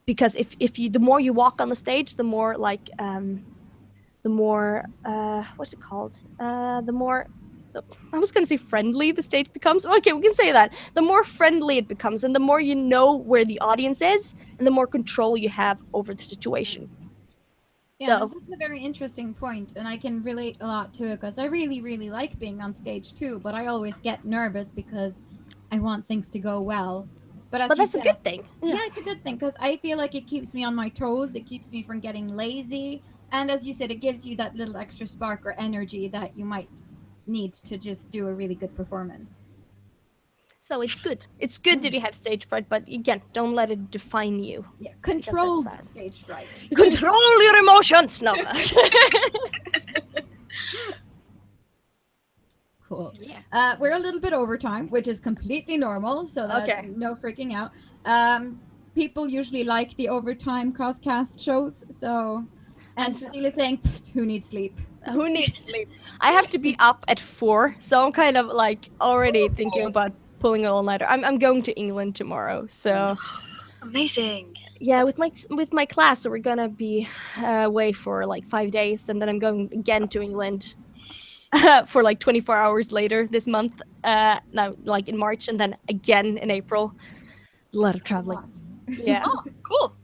because if you, the more you walk on the stage, the more like the more what's it called? The more, I was gonna say friendly the stage becomes. Okay, we can say that. The more friendly it becomes, and the more you know where the audience is, and the more control you have over the situation. Yeah, So that's a very interesting point, and I can relate a lot to it because I really, really like being on stage too, but I always get nervous because I want things to go well. But as you that's a said, good thing. yeah, it's a good thing because I feel like it keeps me on my toes, it keeps me from getting lazy, and as you said, it gives you that little extra spark or energy that you might need to just do a really good performance. So it's good. It's good that you have stage fright, but again, don't let it define you. Yeah, Because that's controlled bad. stage fright. Control your emotions. No. Cool. Yeah. We're a little bit over time, which is completely normal, so that Okay. no freaking out. People usually like the overtime CosCast shows, so. And Cecilia's saying, "Who needs sleep?" Who needs sleep? I have to be up at 4, so I'm kind of like already thinking about pulling an all-nighter. I'm going to England tomorrow, so Amazing. yeah, with my class, so we're gonna be away for like 5 days, and then I'm going again to England for like 24 hours later this month. No, like in March, and then again in April. A lot of traveling. Yeah. Oh, cool.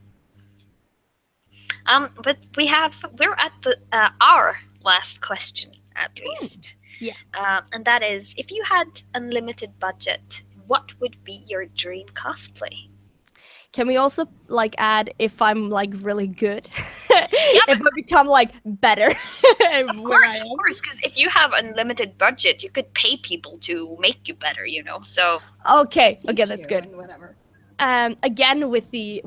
But we're at the our last question at least. Yeah. And that is, if you had unlimited budget, what would be your dream cosplay? Can we also like add if I'm like really good? If I become like better? Of course, because if you have unlimited budget, you could pay people to make you better, you know. So Okay, Teach that's you good. and whatever. Again with the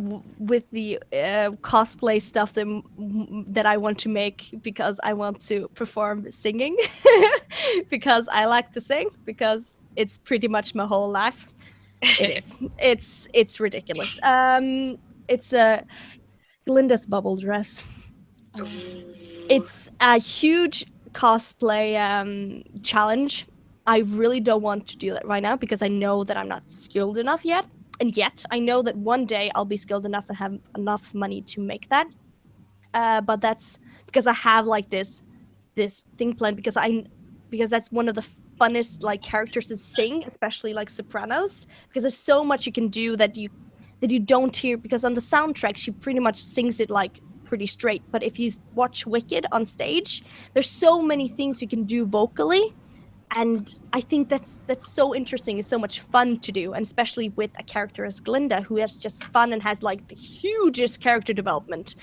cosplay stuff that I want to make, because I want to perform singing, because I like to sing, because it's pretty much my whole life. It is. It's ridiculous. It's a Glinda's bubble dress. It's a huge cosplay challenge. I really don't want to do that right now because I know that I'm not skilled enough yet. And yet, I know that one day I'll be skilled enough and have enough money to make that. But that's because I have like this thing planned, because that's one of the funnest like characters to sing, especially like sopranos, because there's so much you can do that you don't hear, because on the soundtrack she pretty much sings it like pretty straight, but if you watch Wicked on stage, there's so many things you can do vocally, and I think that's so interesting. It's so much fun to do, and especially with a character as Glinda, who has just fun and has like the hugest character development.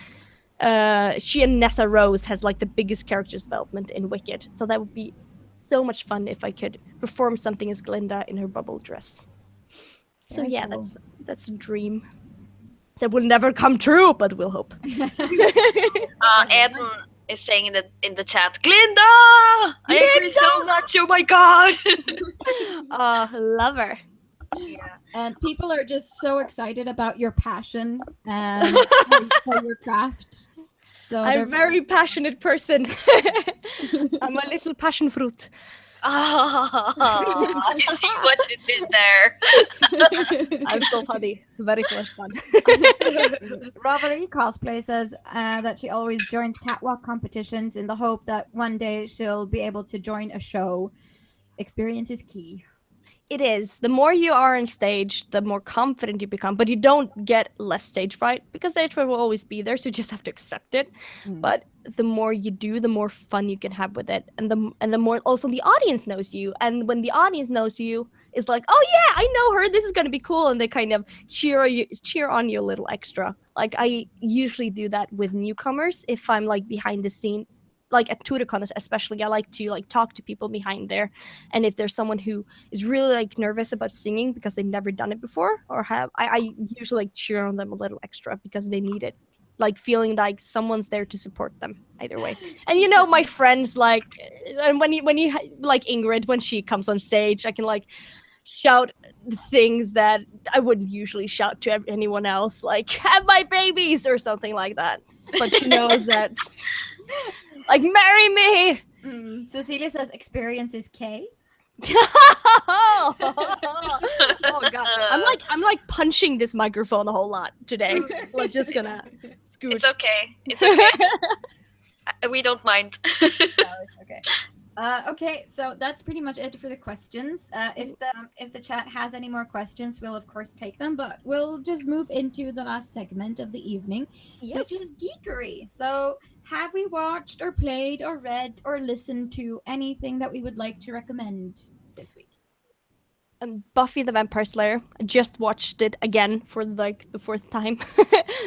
She and Nessa Rose has like the biggest character development in Wicked, so that would be so much fun if I could perform something as Glinda in her bubble dress. So Very yeah, cool. that's a dream that will never come true, but we'll hope. Eden is saying in the chat, Glinda! I agree so much. Oh my god! Oh, love her. Yeah. And people are just so excited about your passion and for your craft. So I'm a very passionate person. I'm a little passion fruit. Oh, I see what you did there. I'm so funny. Very much fun. Ravari Cosplay says that she always joins catwalk competitions in the hope that one day she'll be able to join a show. Experience is key. It is. The more you are on stage, the more confident you become, but you don't get less stage fright, because stage fright will always be there, so you just have to accept it. But the more you do, the more fun you can have with it, and the more also the audience knows you. And when the audience knows you, it's like, oh yeah, I know her, this is gonna be cool, and they kind of cheer on you a little extra. Like I usually do that with newcomers if I'm like behind the scene. Like at TutorCon especially, I like to like talk to people behind there, and if there's someone who is really like nervous about singing because they've never done it before, or I usually like cheer on them a little extra because they need it. like feeling like someone's there to support them either way. And you know, my friends, like, and when you like Ingrid, when she comes on stage, I can like shout things that I wouldn't usually shout to anyone else, like "have my babies" or something like that. But she knows that, like, marry me. Cecilia says experience is K. Oh god, I'm like punching this microphone a whole lot today. We're just gonna scooch. It's okay. It's okay. We don't mind. No, it's okay. Okay, so that's pretty much it for the questions. If the chat has any more questions, we'll of course take them, but we'll just move into the last segment of the evening, which is geekery. So, have we watched or played or read or listened to anything that we would like to recommend this week? Buffy the Vampire Slayer. I just watched it again for like the fourth time,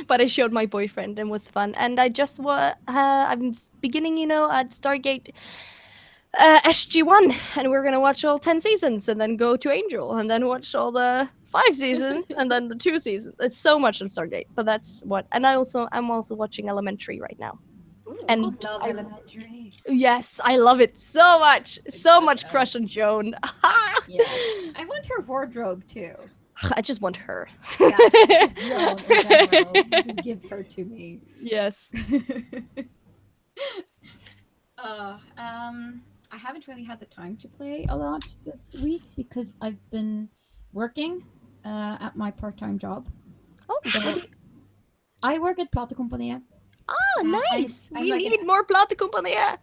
but I showed my boyfriend and it was fun. And I just I'm beginning, at Stargate SG1, and we're gonna watch all 10 seasons and then go to Angel and then watch all the 5 seasons and then the 2 seasons. It's so much on Stargate, but that's what. And I'm also watching Elementary right now. Ooh, And I love Elementary. yes, I love it so much. So much crush on Joan. Yeah, I want her wardrobe too. I just want her. Yeah, just Joan in general. Just give her to me. Yes. I haven't really had the time to play a lot this week because I've been working at my part-time job. Oh, So I work at Platekompaniet. oh, nice. I'm We like need more Platekompaniet.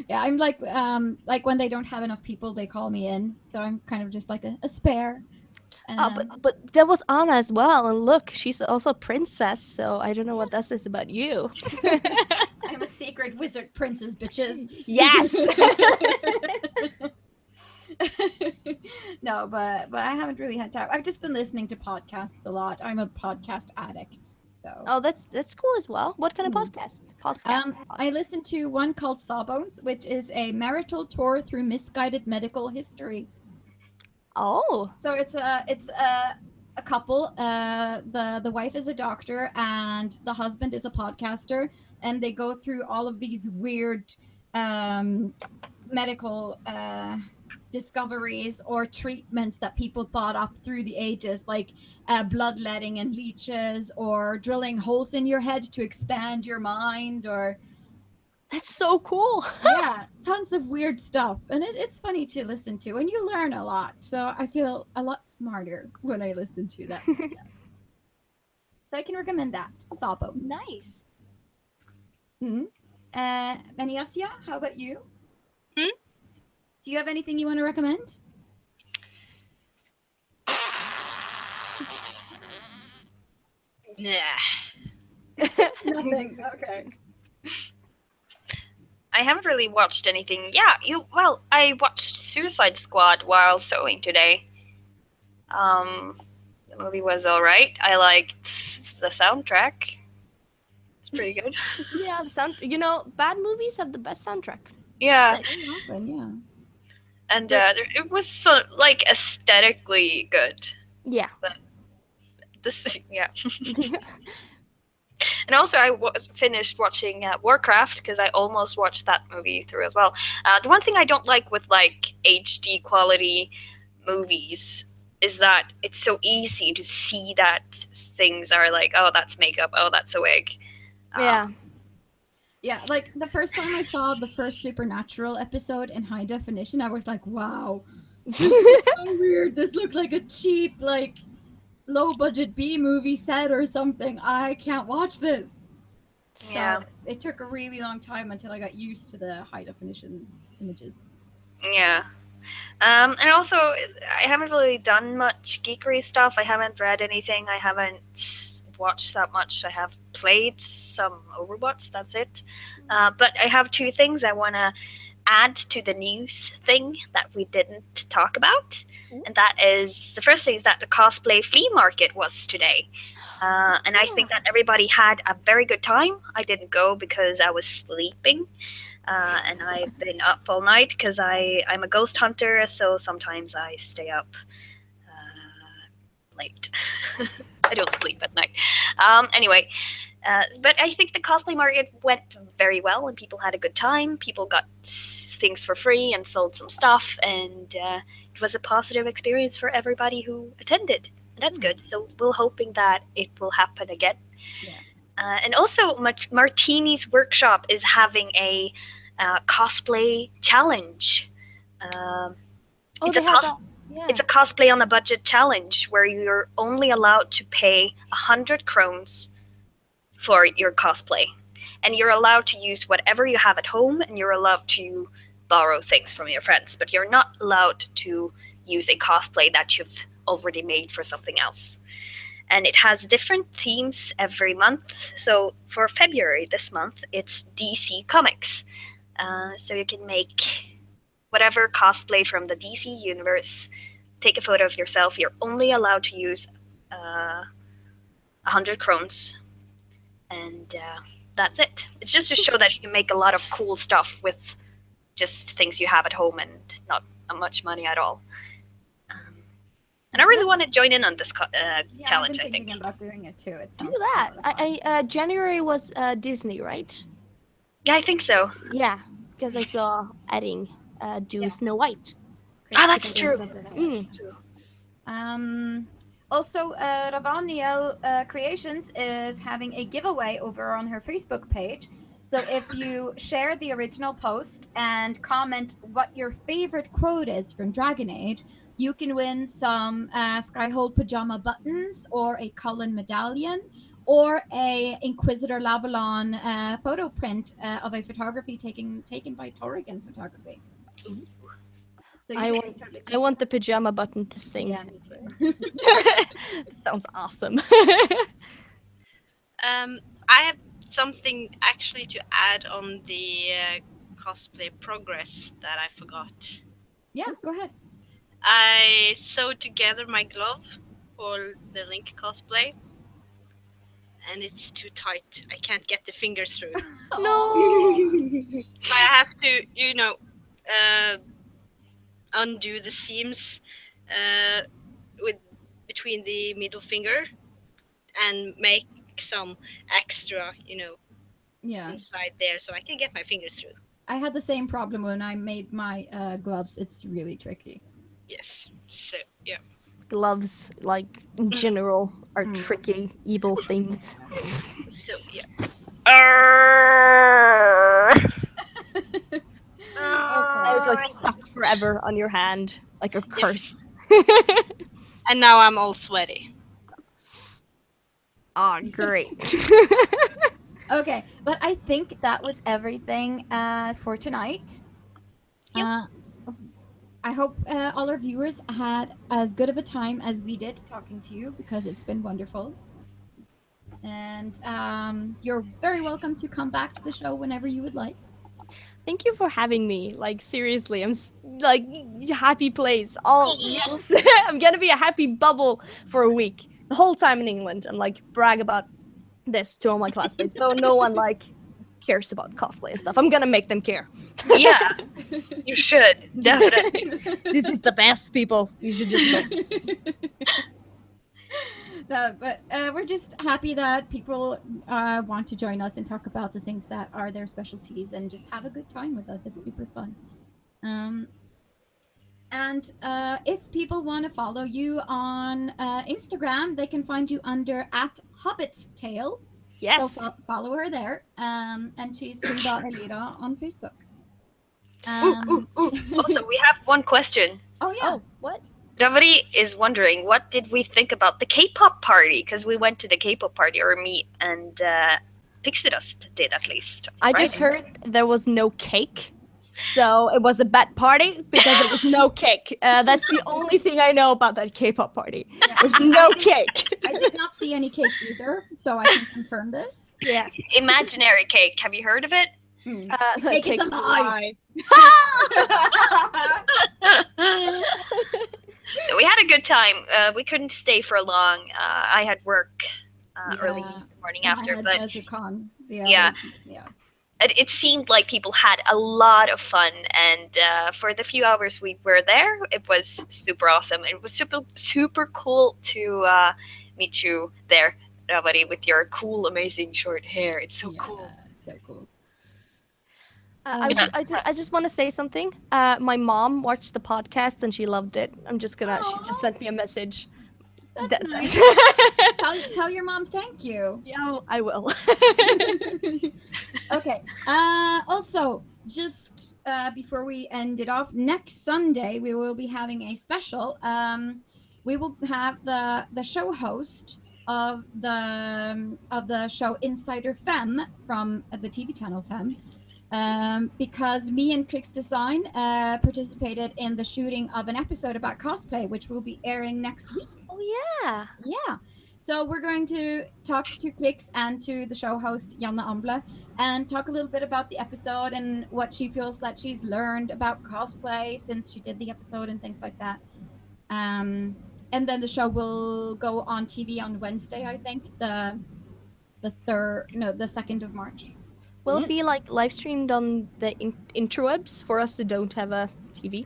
Yeah, I'm like when they don't have enough people, they call me in. So I'm kind of just like a spare. But there was Anna as well, and look, she's also a princess. So I don't know what that says about you. I'm a secret wizard princess, bitches. Yes. No, but I haven't really had time. I've just been listening to podcasts a lot. I'm a podcast addict. So Oh, that's cool as well. What kind of podcast? I listened to one called Sawbones, which is a marital tour through misguided medical history. Oh. So it's a couple. The wife is a doctor and the husband is a podcaster, and they go through all of these weird medical discoveries or treatments that people thought up through the ages, like bloodletting and leeches, or drilling holes in your head to expand your mind, or That's so cool. yeah, tons of weird stuff, and it's funny to listen to, and you learn a lot. So I feel a lot smarter when I listen to that podcast. So I can recommend that. Sawbones. Nice. Maniasia, how about you? Do you have anything you want to recommend? Nah. Nothing. Okay. I haven't really watched anything. Yeah, I watched Suicide Squad while sewing today. The movie was alright. I liked the soundtrack. It's pretty good. Yeah, the sound. Bad movies have the best soundtrack. Yeah, Often, yeah. and it was so, like, aesthetically good. Yeah. Yeah. And also, I finished watching Warcraft because I almost watched that movie through as well. The one thing I don't like with like HD quality movies is that it's so easy to see that things are like, oh, that's makeup, oh, that's a wig. Yeah. Yeah, like the first time I saw the first Supernatural episode in high definition, I was like, wow, this is so weird. This looks like a cheap, like, low budget B movie set or something. I can't watch this. Yeah. So it took a really long time until I got used to the high definition images. Yeah. And also, I haven't really done much geekery stuff. I haven't read anything. I haven't watched that much. I have played some Overwatch. That's it. But I have 2 things I want to add to the news thing that we didn't talk about. And that is, the first thing is that the cosplay flea market was today. And I think that everybody had a very good time. I didn't go because I was sleeping. And I've been up all night because I'm a ghost hunter, so sometimes I stay up late. I don't sleep at night. Anyway, But I think the cosplay market went very well, and people had a good time. People got things for free and sold some stuff, and it was a positive experience for everybody who attended. And that's good. So we're hoping that it will happen again. Yeah. And also, Martini's workshop is having a cosplay challenge. Um, it's they a had cos- that. Yeah. it's a cosplay on a budget challenge where you're only allowed to pay 100 krones for your cosplay, and you're allowed to use whatever you have at home, and you're allowed to borrow things from your friends, but you're not allowed to use a cosplay that you've already made for something else. And it has different themes every month. So for February this month, it's DC Comics. So you can make whatever cosplay from the DC universe, take a photo of yourself. You're only allowed to use 100 krones, and that's it. It's just to show that you can make a lot of cool stuff with just things you have at home and not much money at all. And I really want to join in on this challenge. I've been I think. thinking about doing it too. It Do sounds that. like a lot of fun. January was Disney, right? Yeah, I think so. Yeah, because I saw Edding do Yeah. Snow White. Oh, that's Great. true. Mm. That's true. Also, Ravaniel Creations is having a giveaway over on her Facebook page. So if you share the original post and comment what your favorite quote is from Dragon Age, you can win some Skyhold pajama buttons or a Cullen medallion or a Inquisitor Lavalon photo print of a photography taken by Torrigan Photography. Ooh. So you I should want- totally check I want the pajama button to sing. Yeah, me too. Sounds awesome. I have something actually to add on the cosplay progress that I forgot. Yeah, go ahead. I sewed together my glove for the Link cosplay, and it's too tight. I can't get the fingers through. No. So I have to, undo the seams with between the middle finger and make some extra, Yeah. inside there so I can get my fingers through. I had the same problem when I made my gloves. It's really tricky. Yes. So yeah. Gloves, like in general, are Mm. tricky, evil things. So yeah. I was like stuck forever on your hand, like a curse. And now I'm all sweaty. Ah, great. Okay, but I think that was everything for tonight. Yep. I hope all our viewers had as good of a time as we did talking to you, because it's been wonderful. And you're very welcome to come back to the show whenever you would like. Thank you for having me. Like seriously, I'm like happy place. Yes, I'm gonna be a happy bubble for a week. The whole time in England, and like brag about this to all my classmates. So no one like cares about cosplay and stuff. I'm gonna make them care. Yeah, you should definitely. This is the best, people. You should just go. No, but we're just happy that people want to join us and talk about the things that are their specialties and just have a good time with us. It's super fun. And if people want to follow you on Instagram, they can find you under @HobbitsTale. Yes. So follow her there. And she's Hulda Elira on Facebook. Ooh. Also, we have one question. Oh yeah. Oh, what? Davide is wondering, what did we think about the K-pop party? Because we went to the K-pop party, or me and Pixie Dust did at least. I just heard there was no cake. So it was a bad party because there was no cake. That's the only thing I know about that K-pop party. Yeah. There's no cake. I did not see any cake either, so I can confirm this. Yes. Imaginary cake. Have you heard of it? Cake is a lie. We had a good time. We couldn't stay for long. I had work early Yeah. morning I after, had but DesertCon the Yeah. yeah. it seemed like people had a lot of fun. And for the few hours we were there, it was super awesome. It was super cool to meet you there, Ravari, with your cool, amazing short hair. It's so Yeah, cool. so cool. I just want to say something. My mom watched the podcast and she loved it. She just sent me a message. That's nice. Tell your mom thank you. Yeah, I will. Okay. Also, just before we end it off, next Sunday we will be having a special. We will have the show host of the show Insider Femme from the TV channel Femme. Because me and Krix Design participated in the shooting of an episode about cosplay, which will be airing next week. Oh yeah. Yeah. So we're going to talk to Krix and to the show host Janne Amble and talk a little bit about the episode and what she feels that she's learned about cosplay since she did the episode and things like that. And then the show will go on TV on Wednesday, I think, the 2nd of March. Will it be like live streamed on the interwebs for us who don't have a TV?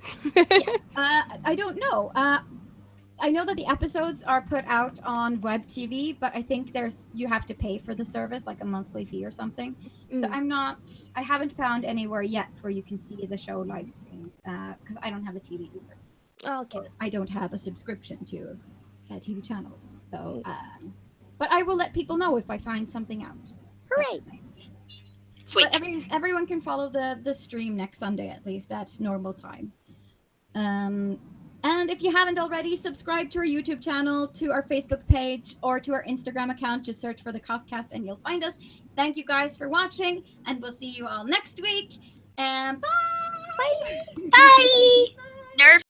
I don't know. I know that the episodes are put out on web TV, but I think you have to pay for the service, like a monthly fee or something. So I haven't found anywhere yet where you can see the show live streamed because I don't have a TV either. Oh, okay. I don't have a subscription to TV channels. So, but I will let people know if I find something out. Hooray! Sweet. But everyone can follow the stream next Sunday at least at normal time. And if you haven't already, subscribe to our YouTube channel, to our Facebook page, or to our Instagram account. Just search for the CosCast and you'll find us. Thank you guys for watching, and we'll see you all next week. And bye! Bye! Nerf